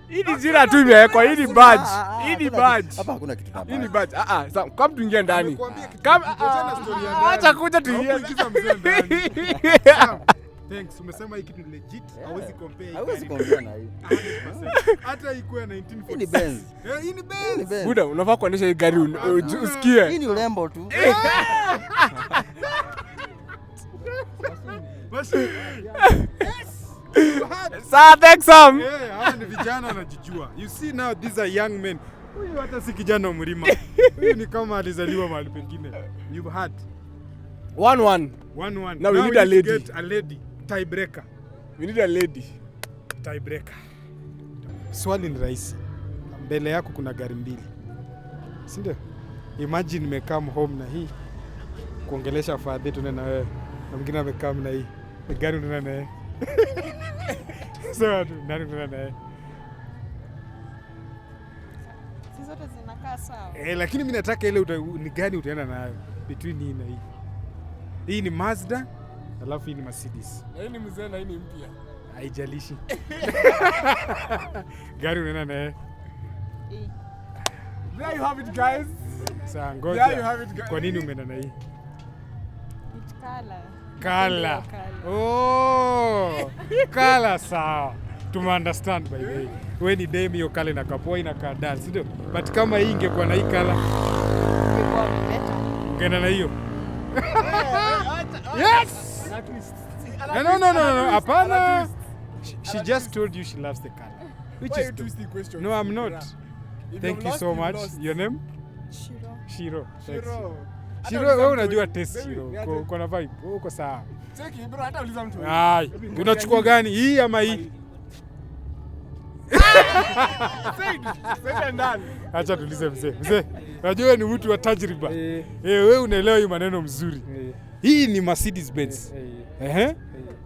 Hii ni jina tu imewekwa, hii ni badge. Hii ni badge. Hapa hakuna kitu kama. Hii ni badge. Sasa kama tuingie ndani. Kama story ya ndani. Acha kuja tuingie. Thanks. Umesema hii kitu ni legit. Hawezi compare. Hawezi compare na hii. Hata ikuwe 1940. Hii ni Benz. Hii ni Benz. Buda, unafaa kuendesha hii gari usikie. Hii ni urembo tu. Sir, thanks Sam. Hawa ni vijana wanajijua. You see now these are young men. Huyu hata si kijana mlima. Huyu ni kama alizaliwa mahali pengine. You've had 1-1. 1-1. Now we need a lady. Get a lady. Tiebreaker. We need a lady. Tiebreaker. Swali ni rahisi. Mbele yako kuna gari mbili. Si ndio? Imagine nimekam home na hii. Kuongelesha father tu na wewe. Na mwingine amekam na hii. Gari unaenda na yeye. Sawa tu, nani unaenda na yeye? Sisi zote zinakaa sawa. Lakini mimi nataka ile ni gani utaenda nayo between hii na hii. Hii ni Mazda, alafu hii ni Mercedes. Hii ni mzee na hii ni mpya. Haijalishi. Gari unaenda na yeye. There you have it guys. Sasa ngoja. There you have it guys. Kwa nini umeenda na hii? Kala. Oh! Kala sawa. Tumeunderstand by the way. Wewe ni demi hiyo kala na kapoa ina kadal, si ndio? But kama hii ingekuwa na hii kala, Ingekuwa better. ungeenda na hiyo. Yes! No. Hapana. She just told you she loves the color. Which is twisty question. No, I'm not. Thank you so much. Your name? Shiro. Thanks. Shiro, wewe unajua taste Shiro. Uko na vibe. Uko sawa. Cheki bro, hata uliza mtu. Ai, unachukua gani? Hii ama hii? Sasa ndani. Acha tulize mzee. Mzee, unajua wewe ni mtu wa tajriba. Wewe unaelewa hii maneno mzuri. Hii ni Mercedes Benz.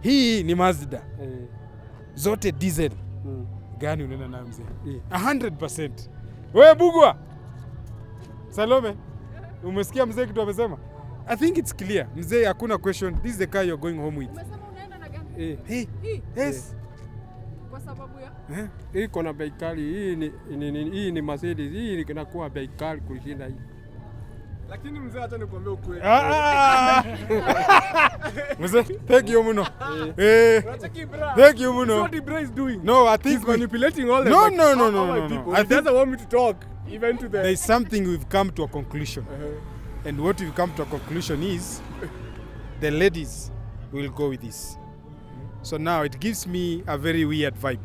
Hii ni Mazda. Zote diesel. Gani unaenda nayo mzee? 100%. Wewe Bugwa. Salome. Umesikia mzee kitu amesema? I think it's clear. Mzee hakuna question. This is the car you're going home with. Umesema unaenda na gani? Yes. Kwa sababu ya Hii iko na bei kali. Hii ni Mercedes. Hii inakuwa bei kali kushinda hii. Lakini mzee acha nikwambie ukweli. Mzee, thank you muno. Thank you muno. What the bra is doing? No, I think he's manipulating all the No. people. I He doesn't want me to talk even to the There's something we've come to a conclusion. And what we've come to a conclusion is the ladies will go with this. So now it gives me a very weird vibe.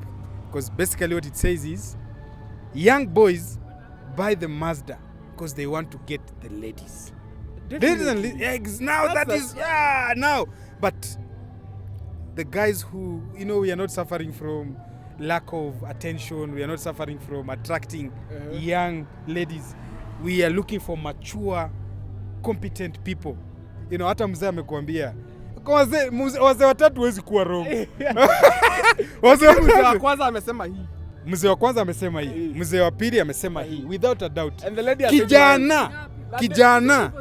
Because basically what it says is young boys buy the Mazda because they want to get the ladies. Now that is now. But the guys who, you know, we are not suffering from lack of attention, we are not suffering from attracting young ladies. We are looking for mature, competent people. You know, hata mzee amekuambia wazee watatu huwezi kuwa wrong. Mzee wa kwanza amesema hii. Mzee wa kwanza amesema hii. Mzee wa pili amesema hii without a doubt. And the lady kijana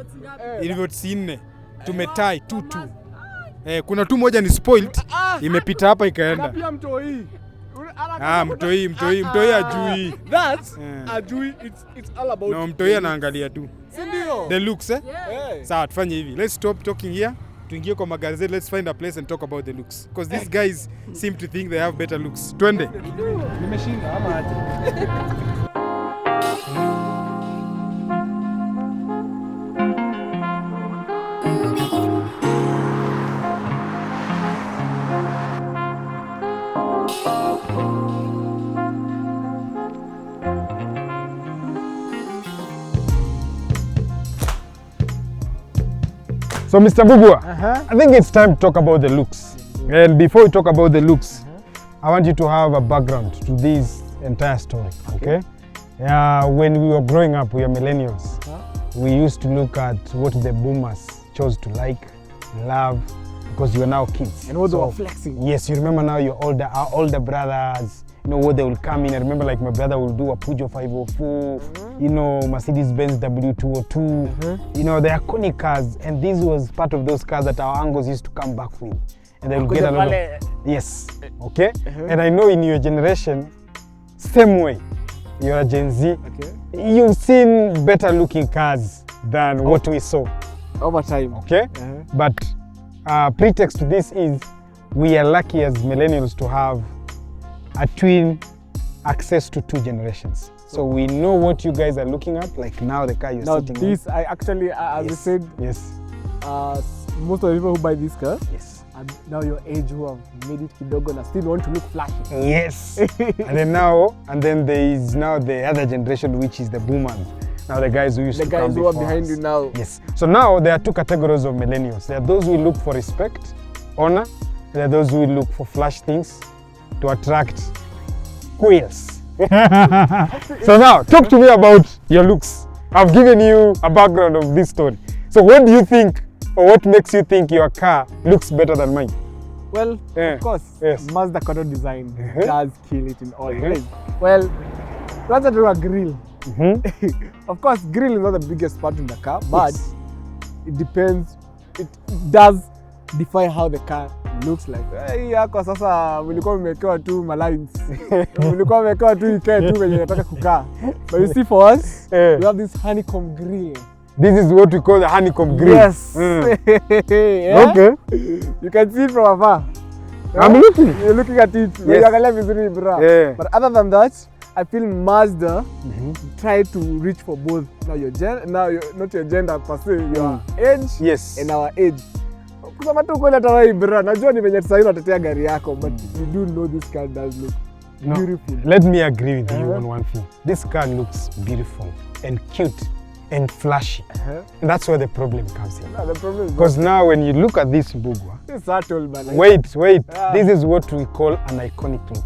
ilivyo 4 tumetai 2-2. Kuna tu moja ni spoiled imepita hapa ikaenda. Pia mtoi. Mtoi ajui. That's ajui, it's all about. No, mtoi anaangalia tu. Si ndio? The looks Sawa, tufanye hivi. Let's stop talking here. Tuingie kwa magazeti, let's find a place and talk about the looks. Because these guys seem to think they have better looks. Twende. Nimeshinda ama aje? So Mr. Bugua, I think it's time to talk about the looks. And before we talk about the looks, I want you to have a background to this entire story, okay? When we were growing up, we are millennials. We used to look at what the boomers chose to like, love, because you are now kids. And what they were flexing. Yes, you remember now our older brothers, you know, what they will come in. I remember like my brother will do a Peugeot 504, you know, Mercedes Benz W211, you know, the iconic cars. And this was part of those cars that our uncles used to come back with. And they will get a lot of, yes, okay? And I know in your generation, same way, you're a Gen Z, you've seen better looking cars than what we saw. Over time. Okay? But pretext to this is we are lucky as millennials to have a twin access to 2 generations. So we know what you guys are looking at, like now the car you're sitting in. I actually, as I said, most of the people who buy this car, are now your age who have made it kidogo and still want to look flashy. Yes. and then there is now the other generation, which is the boomers. Now the guys who used to come before who are behind you now. Yes. So now there are 2 categories of millennials. There are those who look for respect, honor, and there are those who look for flash things to attract queers. So now, talk to me about your looks. I've given you a background of this story. So what do you think, or what makes you think your car looks better than mine? Well, of course, Mazda Cardo design does kill it in all ways. Well, let's do a grill. Of course, grill is not the biggest part in the car, but it depends. It does define how the car looks like. Yako sasa mlikuwa mmewekewa tu malines. Mlikuwa mmewekewa tu ikae tu venye nataka kukaa. But you see for us, we have this honeycomb grill. This is what we call the honeycomb grill. Yes. Okay. You can see it from afar. I'm looking. You're looking at it. Yes. But other than that, I feel Mazda try to reach for both. Now not your gender per se, your age and our age. Kusema tu kweli hata wewe bra, najua ni venye sasa hivi unatetea gari yako, but you do know this car does look beautiful. Let me agree with you on one thing. This car looks beautiful and cute and flashy. And that's where the problem comes in. The problem is because now when you look at this Mbugua, it's subtle, man. Wait. This is what we call an iconic look.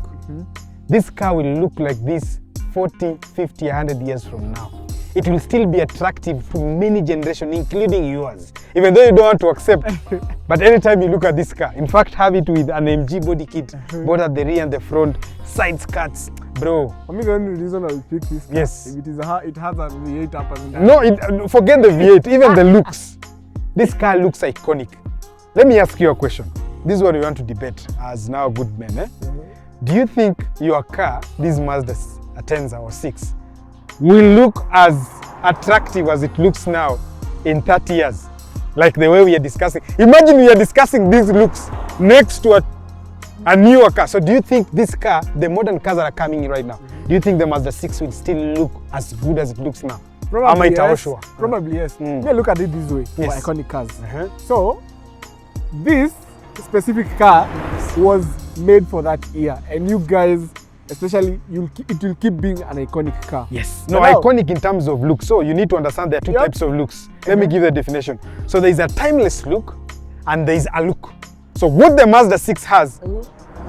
This car will look like this 40, 50, 100 years from now. It will still be attractive to many generations, including yours, even though you don't want to accept. But anytime you look at this car, in fact, have it with an MG body kit, both at the rear and the front, side skirts, bro. For me, the only reason I will pick this car, yes, if it has a V8 up and down. No, forget the V8, even the looks. This car looks iconic. Let me ask you a question. This is what we want to debate as now good men. Do you think your car, this Mazda Atenza or 6, will look as attractive as it looks now in 30 years? Like the way we are discussing. Imagine we are discussing these looks next to a newer car. So do you think this car, the modern cars that are coming in right now, do you think the Mazda 6 will still look as good as it looks now? Probably yes. Sure. Probably yes. Yeah, look at it this way for iconic cars. So this specific car was made for that year, and you guys, especially, it will keep being an iconic car. Yes. No, iconic in terms of look. So you need to understand there are two types of looks. Let me give the definition. So there is a timeless look, and there is a look. So what the Mazda 6 has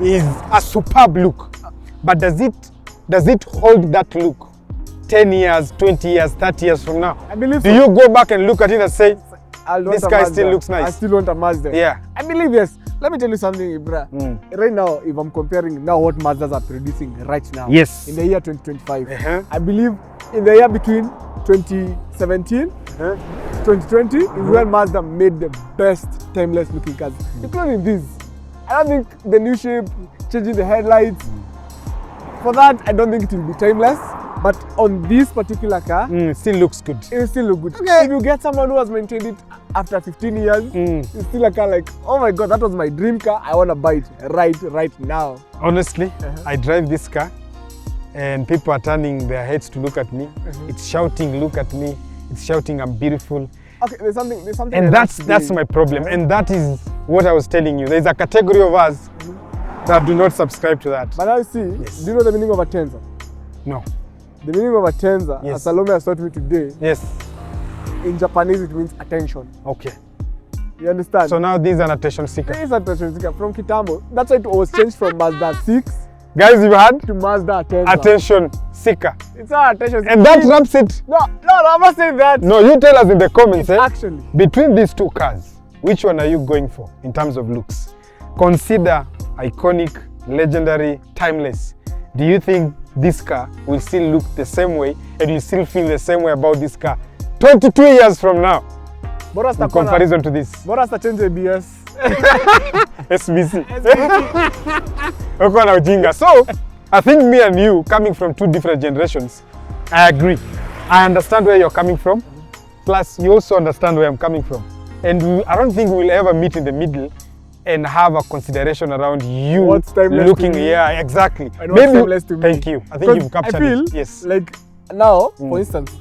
is a superb look, but does it hold that look 10 years, 20 years, 30 years from now? I believe Do you go back and look at it and say, this guy still looks nice? I still want a Mazda. Yeah. I believe yes. Let me tell you something, Ibra. Right now, if I'm comparing now what Mazdas are producing right now, in the year 2025, I believe in the year between 2017, 2020 is when Mazda made the best timeless looking cars, including this. I don't think the new shape, changing the headlights, for that I don't think it will be timeless. But on this particular car, it still looks good. It will still look good. Okay. If you get someone who has maintained it after 15 years, it's still a car like, oh my God, that was my dream car. I want to buy it right now. Honestly, I drive this car and people are turning their heads to look at me. It's shouting, look at me. It's shouting, I'm beautiful. Okay, there's something. And that's my problem. And that is what I was telling you. There's a category of us that do not subscribe to that. But now see, do you know the meaning of Atenza? No. The meaning of Atenza, as Salome has taught me today, in Japanese it means attention. Okay. You understand? So now this is an attention seeker. This is an attention seeker from Kitambo. That's why it was changed from Mazda 6. Guys, you had to Mazda Atenza. Attention seeker. It's not attention seeker. And that wraps it. No, I'm not saying that. No, you tell us in the comments. Actually, between these two cars, which one are you going for in terms of looks? Consider iconic, legendary, timeless. Do you think this car will still look the same way and you still feel the same way about this car 22 years from now in comparison to this? Bora change ABS. SBC. So, I think me and you, coming from two different generations, I agree. I understand where you're coming from, plus you also understand where I'm coming from. And I don't think we'll ever meet in the middle and have a consideration around you looking. Yeah, exactly. Maybe. Thank you. I think you've captured it. I feel yes. Like now, for instance,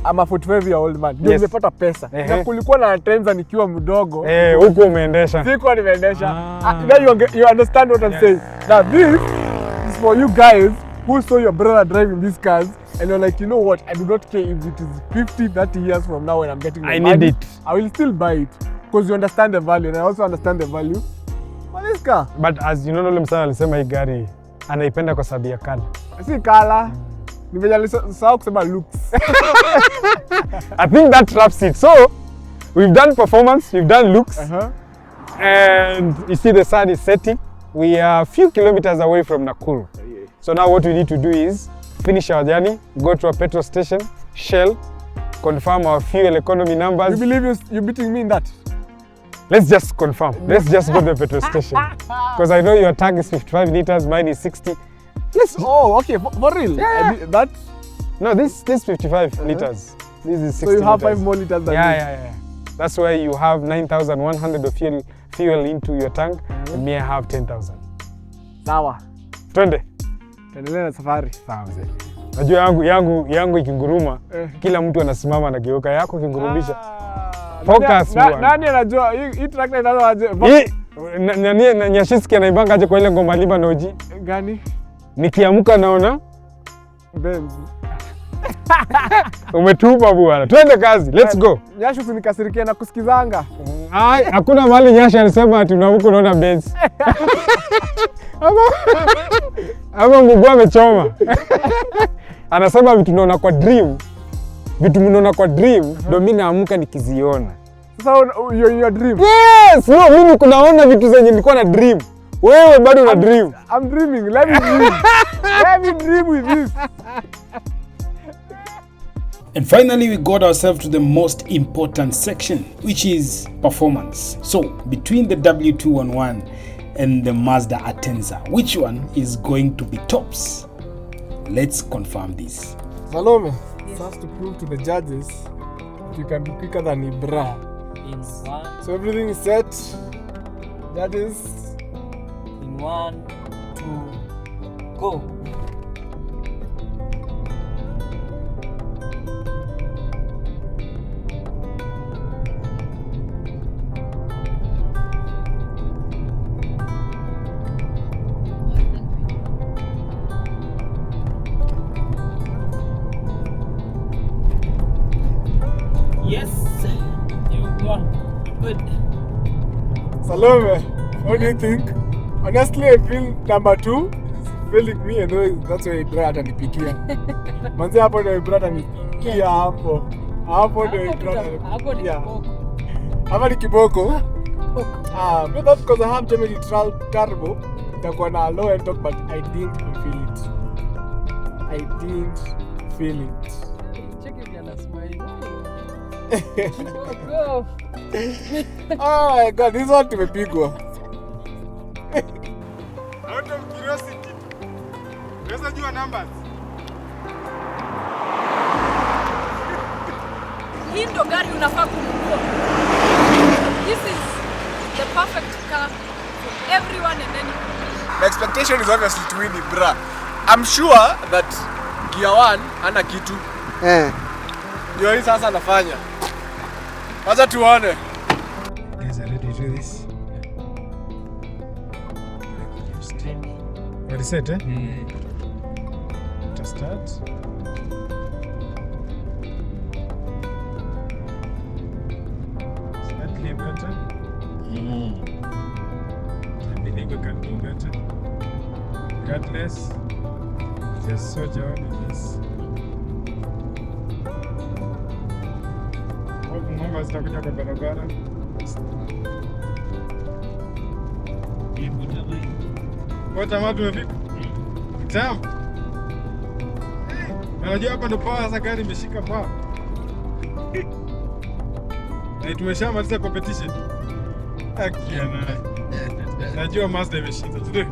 I'm a 45-year-old man. Ndio nimepata pesa. Na kulikuwa na Atenza nikiwa mdogo. Huko umeendesha. Sikuwa nimeendesha. Now you understand what I'm saying. Now this is for you guys who saw your brother driving these cars and you're like, you know what? I do not care if it is 50, 30 years from now when I'm getting the money. Need it. I will still buy it. Because you understand the value and I also understand the value for this car. But as you know, ule msana alisema hii gari anaipenda kwa sababu ya color. Si color. Nimejalisahau kusema looks. I think that wraps it. So, we've done performance, we've done looks. And you see the sun is setting. We are a few kilometers away from Nakuru. So now what we need to do is finish our journey, go to a petrol station, Shell, confirm our fuel economy numbers. You believe you're beating me in that? Let's just confirm. Let's just go to the petrol station. Because I know your tank is 55 liters, mine is 60. Yes. Oh, okay. For real? Yeah. That? No, this 55 liters. This is 60 So you have liters. 5 more liters than me. Yeah. That's why you have 9,100 of fuel into your tank, and me I have 10,000. Sawa. Twende. Tuendelee na safari. Sawa mzee. Najua yangu ikinguruma, kila mtu anasimama anageuka, yako kingurumisha. Focus bwana. Nani anajua hii tractor inaanza aje? Nani Nyashinski anaibanga aje kwa ile ngoma Liba Noji? Gani? Nikiamka naona Benz. Umetupa bwana. Twende kazi. Let's go. Nyashu usinikasirikie na kusikizanga. Hakuna mahali Nyashu alisema ati unaamka unaona Benz. Ama Mungu amechoma. Anasema vitu unaona kwa dream. Vitu mnaona kwa dream ndio mimi naamka nikiziona. Sasa you're in your dream. Yes, no, mimi kunaona vitu zenye nilikuwa na dream. Wewe bado una dream. I'm dreaming. Let me dream. Let me dream with this. And finally, we got ourselves to the most important section, which is performance. So between the W211 and the Mazda Atenza. Which one is going to be tops? Let's confirm this. Salome, has to prove to the judges that you can be quicker than Ibra. In 1, So everything is set. Judges. in 1, 2, go. Yes, you got good. Salome, what do you think? Honestly, I feel number 2 is failing me, and that's why Ibra atanipikia. Manzi hapo ndio Ibra atanipikia hapo. Hapo ndio Ibra Hapo ni atanipikia. kiboko. Hapa ni kiboko. But that's because I have Gemini Turbo. Itakuwa na low end torque, but I didn't feel it. I didn't feel it. Check if you're not smiling. Go. Oh my god, this one tumepigwa. Out of curiosity, unaweza jua numbers? Hii ndo gari unafaa kununua. This is the perfect car for everyone and anyone. My expectation is obviously to win Ibra. I'm sure that gear 1 ana kitu. Ndio hii sasa anafanya. Wacha tuone. Guys are ready to do this. Ready set, eh? To start. Slightly better. I believe we can do better. Regardless, just soldier on with this. Mama zitakuja kwa barabara. Wote watu wamefika. Tamu. Unajua hapa ndo power sasa gari imeshika power. Na tumeshamaliza competition. Akiana. Najua Mazda imeshinda. Ndio.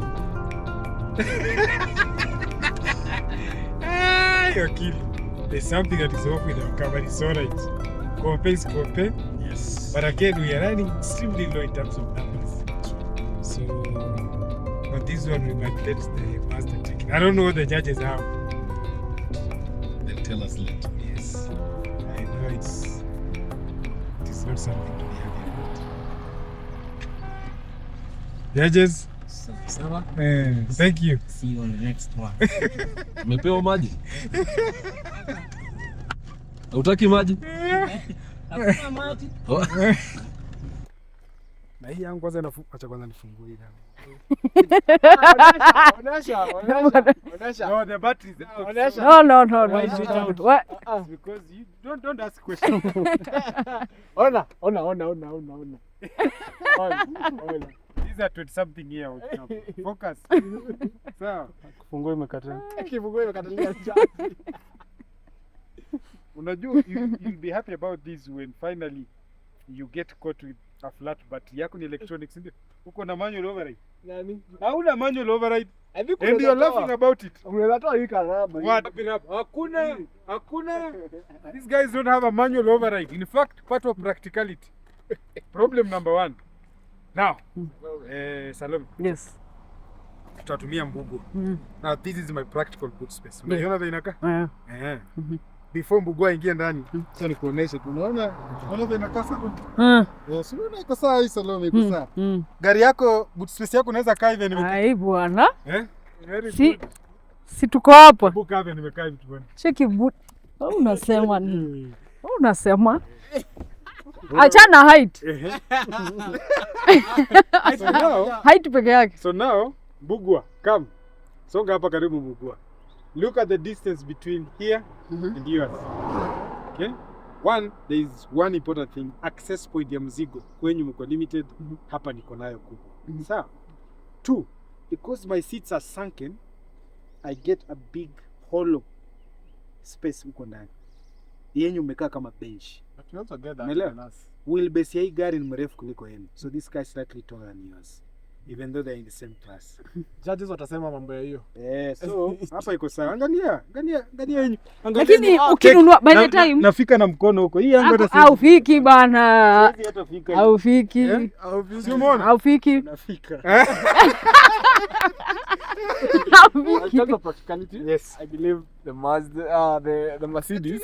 Akili. There's something that is off with our car, but it's alright. Compare is compare. Yes. But again, we are running extremely low in terms of numbers. So, but this one we might let the Mazda take it. I don't know what the judges have. They'll tell us later. Yes. I know it's not something to be happy about. Judges. Sawa. Thank you. See you on the next one. Umepewa maji? Hautaki maji? Hakuna maji. Na hii yangu kwanza acha kwanza nifungue hii yangu. Onesha. No, the battery is out. Onesha. No. Why is it out? What? Because you don't ask questions. Ona. These are 20 something here. Focus. Sawa. Kifunguo imekata. Kifunguo imekatalia chaji. Unajua you'll be happy about this when finally you get caught with a flat battery. Yako ni electronics ndio. Uko na manual override. Nani? Hauna manual override. And you're laughing about it. Unaweza toa hii karaba. What? Hakuna. These guys don't have a manual override. In fact, part of practicality. Problem number 1. Now, Salome. Yes. Tutatumia mbugo. Now this is my practical boot space. Unaona vile inakaa? Before mbugo aingie ndani. Sasa nikuoneshe tu. Unaona vile inakaa sasa? Yes, unaona iko sawa hii Salome, iko sawa. Gari yako boot space yako unaweza kaa hivi nimekaa. Ai bwana. Very good. Si tuko hapa. Buka hapa nimekaa hivi tu bwana. Cheki boot. Unasema nini? Unasema? Achana height. So now, height peke yake. So now, Bugwa, come. Songa hapa karibu Bugwa. Look at the distance between here and yours. Okay? One, there is one important thing. Access point ya mzigo. Kwenye mko limited, hapa niko nayo kubwa. Sawa? 2, because my seats are sunken, I get a big hollow space huko ndani. Yenye umekaa kama bench. But you also get that Wheelbase ya hii gari ni mrefu kuliko yenu. So this guy is slightly taller than yours. even though they're in the same class. Judges watasema mambo ya hiyo. So hapa iko sawa. Angalia yenyu. Lakini ukinunua by the time nafika na mkono huko. Hii yangu hata haufiki bana. hata fika. Haufiki. Sio umeona? Haufiki. Nafika. In terms of practicality, Yes. I believe the Mazda, the Mercedes,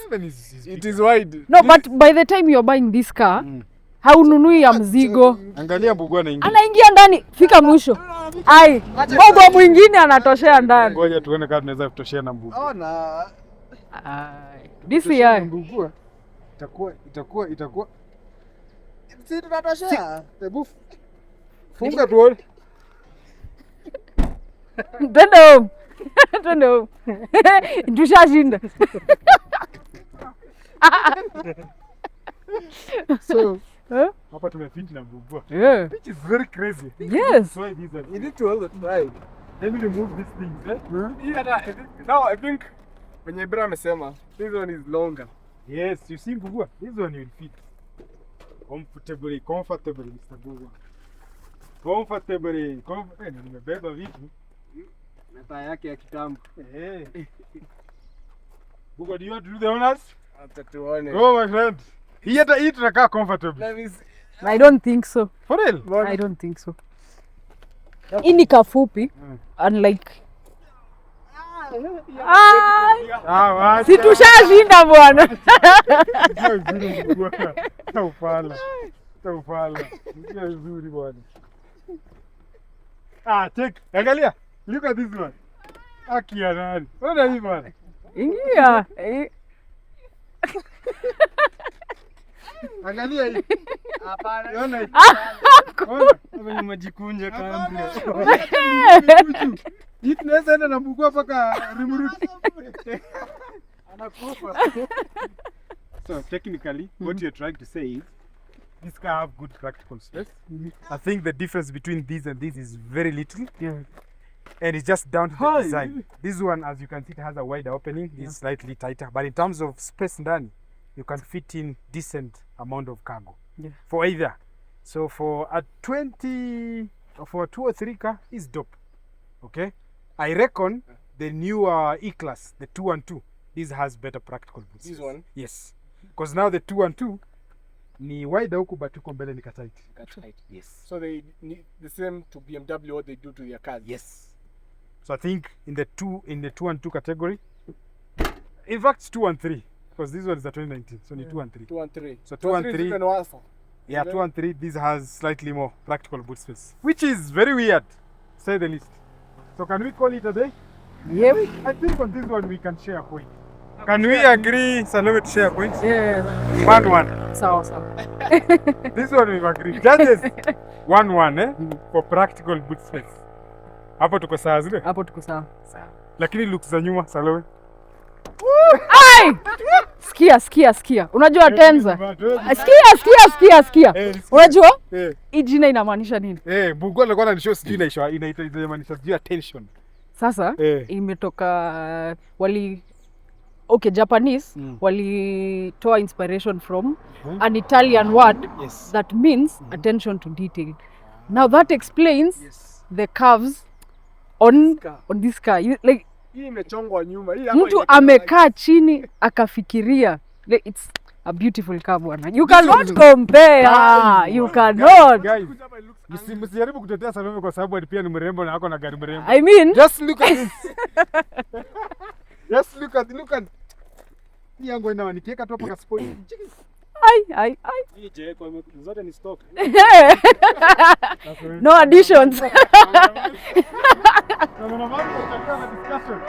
it is wide. No, but by the time you're buying this car, haununui ya mzigo. Angalia Mbugua anaingia. Anaingia ndani, fika mwisho. Ai, Mbugua mwingine anatoshea ndani. Ngoja tuone kama tunaweza kutoshea na Mbugua. Ona. Ai, this year. Mbugua. Itakuwa. Si tunatoshea. Hebu funga tuone. Twende home. Tushashinda. So, hapa tumefiti na Mbugua. Yeah. Which is very crazy. Yes. So these are You need to hold it right. let me remove this thing. Now I think when Ibra amesema, this one is longer. Yes, you see Mbugua. This one will fit. Comfortably, Mr. Mbugua. Comfortably. Nimebeba vitu. Na taa yake ya kitambo. Mbugua, do you want to do the honors? Hata tuone. Go my friend. Hii tutakaa comfortably. Let me see. I don't think so. For real? I don't think so. Hii ni kafupi unlike wacha. si tushashinda bwana. Taufala. Sio vizuri bwana. Check. Angalia. Look at this one. Akia nani? Ona hii bwana. Ingia. Angalia hii. Hapana. Ona hii. Ona majikunja kambi. Hii tunaweza enda na Mbugua paka Rimuruti. Anakufa. So technically, what you're trying to say is this car have good practical space. I think the difference between these and this is very little. Yeah. And it's just down to the design. This one, as you can see, it has a wider opening. It's slightly tighter. But in terms of space ndani, you can fit in decent amount of cargo. Yeah. For either. So for a 20, or for a 2 or 3 car, is dope. Okay? I reckon the newer E-Class, the 212, this has better practical boots. This one? Yes. Because now the 212, ni wider huku but huko mbele ni katight. Yes. So they need the same to BMW what they do to their cars. Yes. So I think in the 212 category, in fact it's 213 because this one is a 2019, so ni 213. 213. So 213. Yeah, 213. This has slightly more practical boot space, which is very weird, to say the least. So can we call it a day? Yeah. I think on this one we can share a point. Can we agree, Salome, to share points? Yeah. 1-1. Sawa. This one we've agreed. Judges, 1-1 for practical boot space. Hapo tuko sawa zile? Hapo tuko sawa. Lakini looks za nyuma, Salome. Ai! Sikia. Unajua Atenza? Sikia. Unajua? Hii jina inamaanisha nini? Mbugua alikuwa ananishow sijui inamaanisha sijui attention. Sasa imetoka Japanese walitoa inspiration from an Italian word that means attention to detail. Now that explains the curves on this car. Like hii imechongwa nyuma. Hii mtu amekaa chini akafikiria. It's a beautiful car bwana. You cannot compare. You cannot. Guys, msijaribu kutetea Salome kwa sababu pia ni mrembo na ako na gari mrembo. I mean, just look at this. Just look at. Hii yangu ina nikiweka tu hapa ka spoil. Ai. Hii je kwa zote ni stock. No additions. Na mambo tutakuwa na discussion.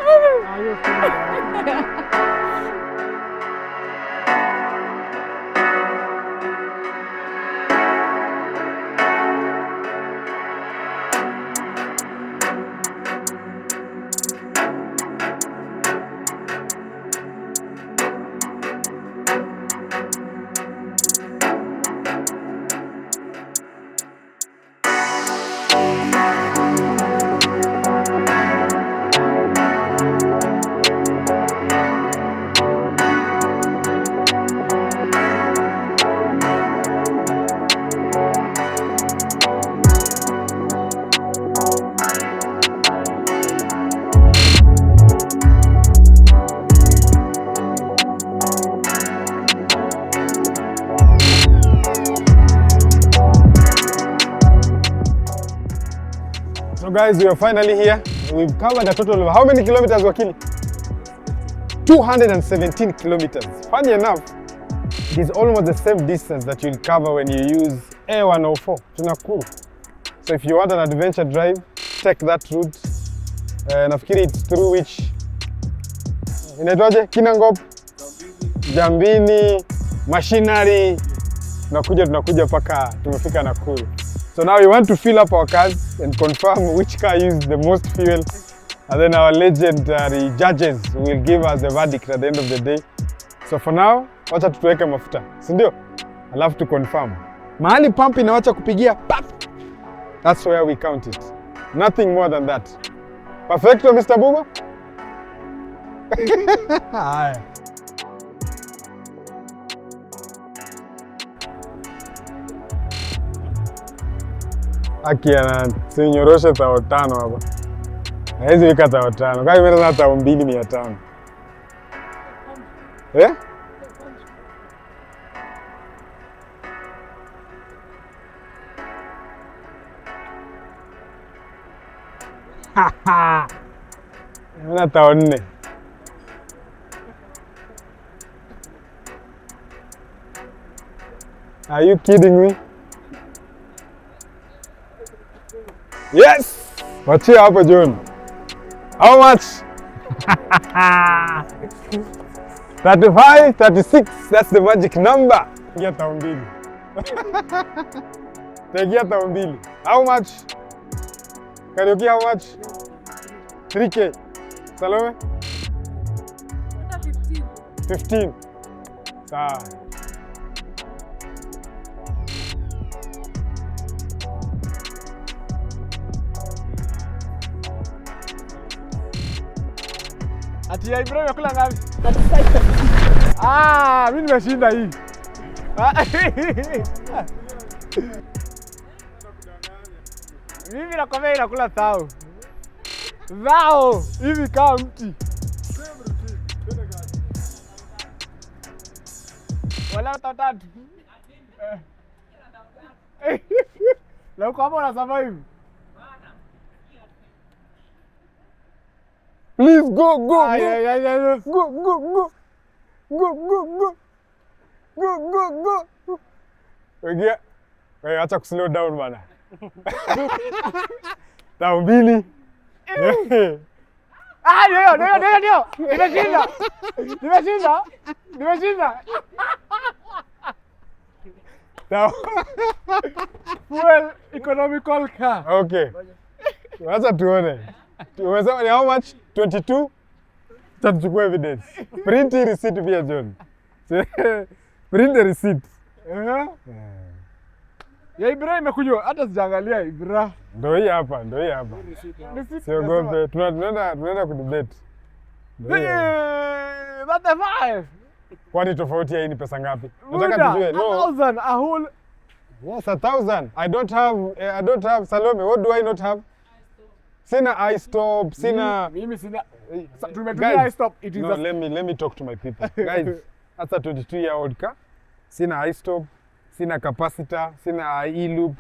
So guys, we are finally here. We've covered a total of how many kilometers, Wakili? 217 kilometers. Funny enough, it is almost the same distance that you'll cover when you use A104 to Nakuru. So if you want an adventure drive, take that route. Nafikiri it's through which inaitwaje? Kinangop, Jambini, Machinery. Tunakuja paka tumefika Nakuru. So now we want to fill up our cars and confirm which car used the most fuel. And then our legendary judges will give us the verdict at the end of the day. So for now, wacha tutuweke mafuta, si ndio? Alafu to confirm. Mahali pump inawacha kupigia pap. That's where we count it. Nothing more than that. Perfecto, Mr. Bugo? Haya. Akiana sinyoroshe tao 5 hapa. Haizi wika tao 5. Kwa hiyo mera tao 2500. Eh? Haha. Mera tao 4. Are you kidding me? Yes! Wachia hapo John. How much? 35, 36, that's the magic number. Get down bill. Get down bill. How much? Karaoke, how much? 3K. Salome? 15. Sawa. Ati ya Ibrahim yakula ngapi? 35. Mimi nimeshinda hii. Mimi nakwambia inakula thao. Thao hivi kama mti. Wala tatatu. Leo kama una survive. Please go. Go. Wewe acha kuslow down bana. Tao 2. Ndio. Nimeshinda. Tao. Fuel economical car. Okay. Wacha tuone. Umesema ni how much? 22? Tutachukua evidence. Print the receipt pia John. Print the receipt. Ya Ibrahim imekunywa hata sijaangalia Ibrahim. Ndio hii hapa. Sio gombe. Tunaenda kudebate. That's a 5. Kwani tofauti ya hii ni pesa ngapi? Nataka tujue. No. 1000 a whole. Yes, 1000. I don't have Salome. What do I not have? Sina iStop, sina... Mimi sina... Tumetumia iStop, it is... No, let me talk to my people. Guys, that's a 22-year-old car. Sina iStop, sina capacitor, sina e-loop,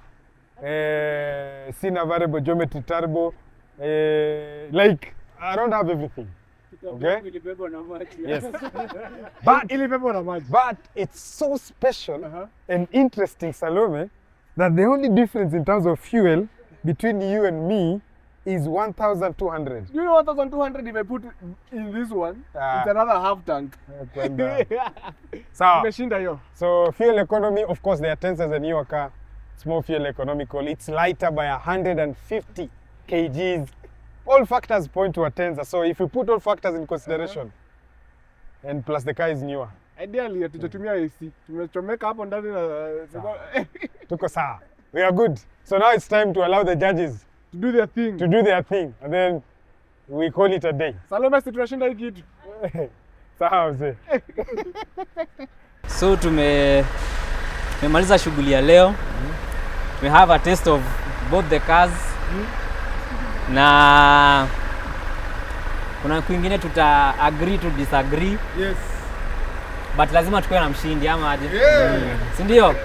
sina variable geometry turbo. Like, I don't have everything. Okay? Yes. But it's so special and interesting, Salome, that the only difference in terms of fuel between you and me is 1,200. You know 1,200 if I put in this one, it's another half tank. So fuel economy, of course, the Atenza is a newer car. It's more fuel economical. It's lighter by 150 kgs. All factors point to Atenza. So if you put all factors in consideration, and plus the car is newer. Ideally, tutatumia AC. Tumechomeka hapo ndani na tuko sawa. We are good. So now it's time to allow the judges to do their thing, and then we call it a day. Salome, tunashinda hii kitu. Sawa mzee. So tumemaliza shughuli ya leo. We have a taste of both the cars. Na kuna kwingine tuta agree to disagree. Yes. But lazima tukue na mshindi ama aje? Si ndio?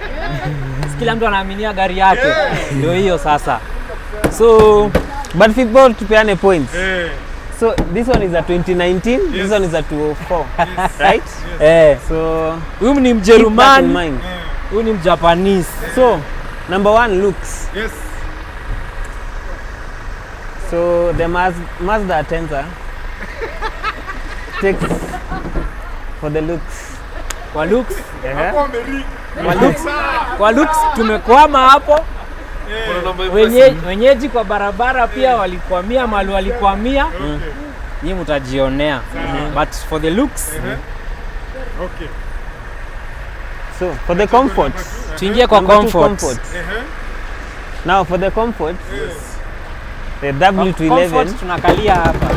Kila mtu anaaminia gari yake. Ndio hiyo sasa. So But people tupeane points. So this one is a 2019, this one is a 2004, right? So huyu ni Mjerumani, huyu ni Mjapanese. So number 1, looks. Yes. So the Mazda Atenza takes for the looks. Kwa looks? Yeah. Kwa looks tumekwama hapo. Wenyeji kwa barabara pia walikwamia mahali walikwamia. Nyinyi mtajionea. But for the looks. Okay. So for the comfort, tuingie kwa comfort. Now for the comfort, the W211 comfort tunakalia hapa.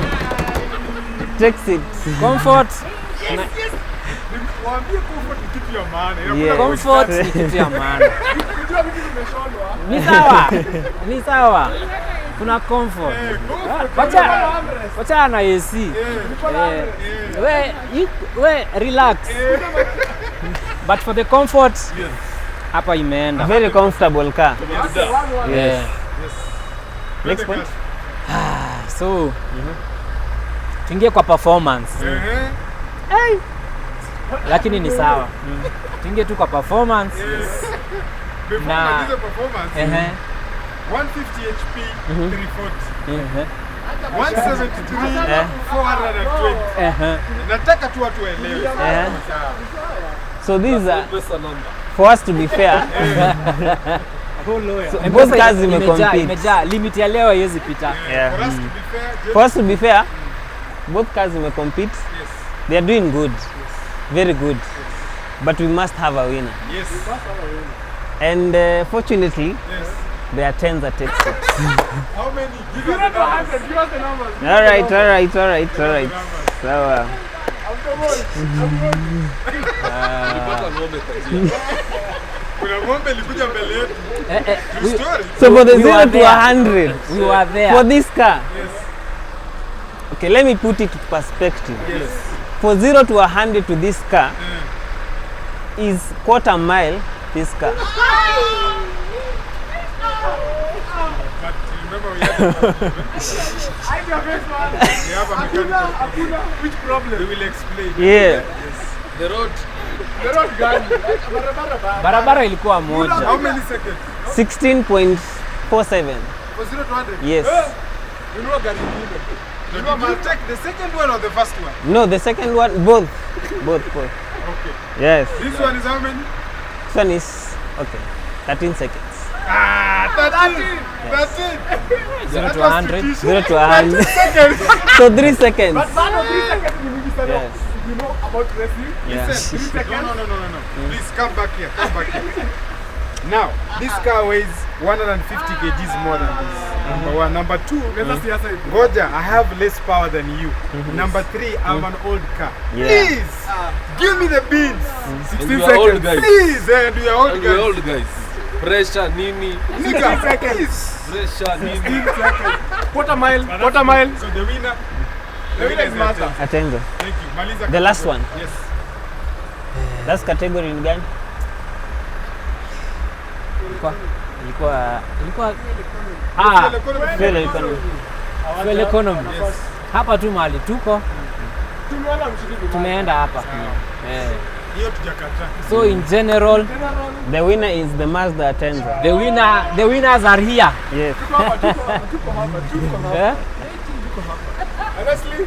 Takes it. Comfort. Waambie comfort ni kitu ya maana. Yeah. Comfort ni kitu ya maana. Ni sawa. Kuna comfort. Wacha na AC. We relax. But for the comfort, hapa imeenda. Very comfortable car. Yes. Next point. So, tuingie kwa performance. Lakini ni sawa. Tuingie tu kwa performance. Na performance. 150 HP 340. 173 420. Nataka tu watu waelewe. So these are for us to be fair. So both cars compete. Imejaa limit ya leo haiwezi pita. For us to be fair, both cars compete. They are doing good. Very good. But we must have a winner. Yes. And fortunately, the Atenza takes it. How many? Give us the numbers. All right. So kuna ng'ombe ilikuja mbele yetu. So for the 0 to 100, we were there. For this car. Okay, let me put it in perspective. For 0 to 100 to this car is quarter mile this car. But remember we have a mechanical problem. Which problem? We will explain. Yeah. The road gani? Barabara ilikuwa moja. How many seconds? 16.47. For 0 to 100? Yes. You know gari nyingine. Did you take the second one or the first one? No, the second one, both. Okay. Yes. This one is how many? This one is, okay, 13 seconds. 13. 0 to 100. 0 to 100. Seconds. So 3 seconds. But 3 seconds Yes. You know about racing? Yeah. Listen, 3 seconds. No. Please come back here. Now, this car weighs 150 kgs more than this. Number 1. Number 2, Goja, I have less power than you. Number 3, I'm an old car. Yeah. Please, give me the beans. 16 are seconds. old guys. Please, and we are old guys. Pressure nini? Nigga, please. Pressure nini? 16 seconds. Quarter mile. So the winner is Mazda. Atenza. Thank you. Maliza The last one. Yes. Last category ni gani? Ilikuwa fuel economy. Fuel economy. Hapa tu mahali tuko. Tumeenda hapa. Hiyo tujakata. So in general, the winner is the Mazda Atenza. The winners are here. Yes. Honestly,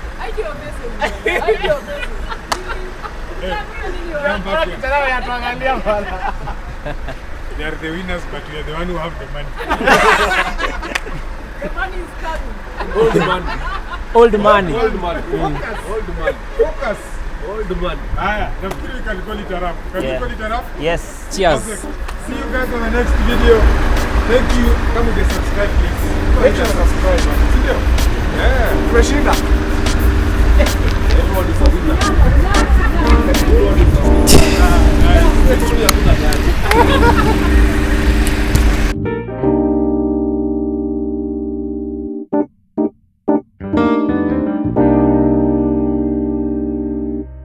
they are the winners, but we are the one who have the money. The money is coming. Old money. Focus. Old man. Aya, nafikiri we can call it a wrap. Can we call it a wrap? Yes. Cheers. See you guys on the next video. Thank you. Come with the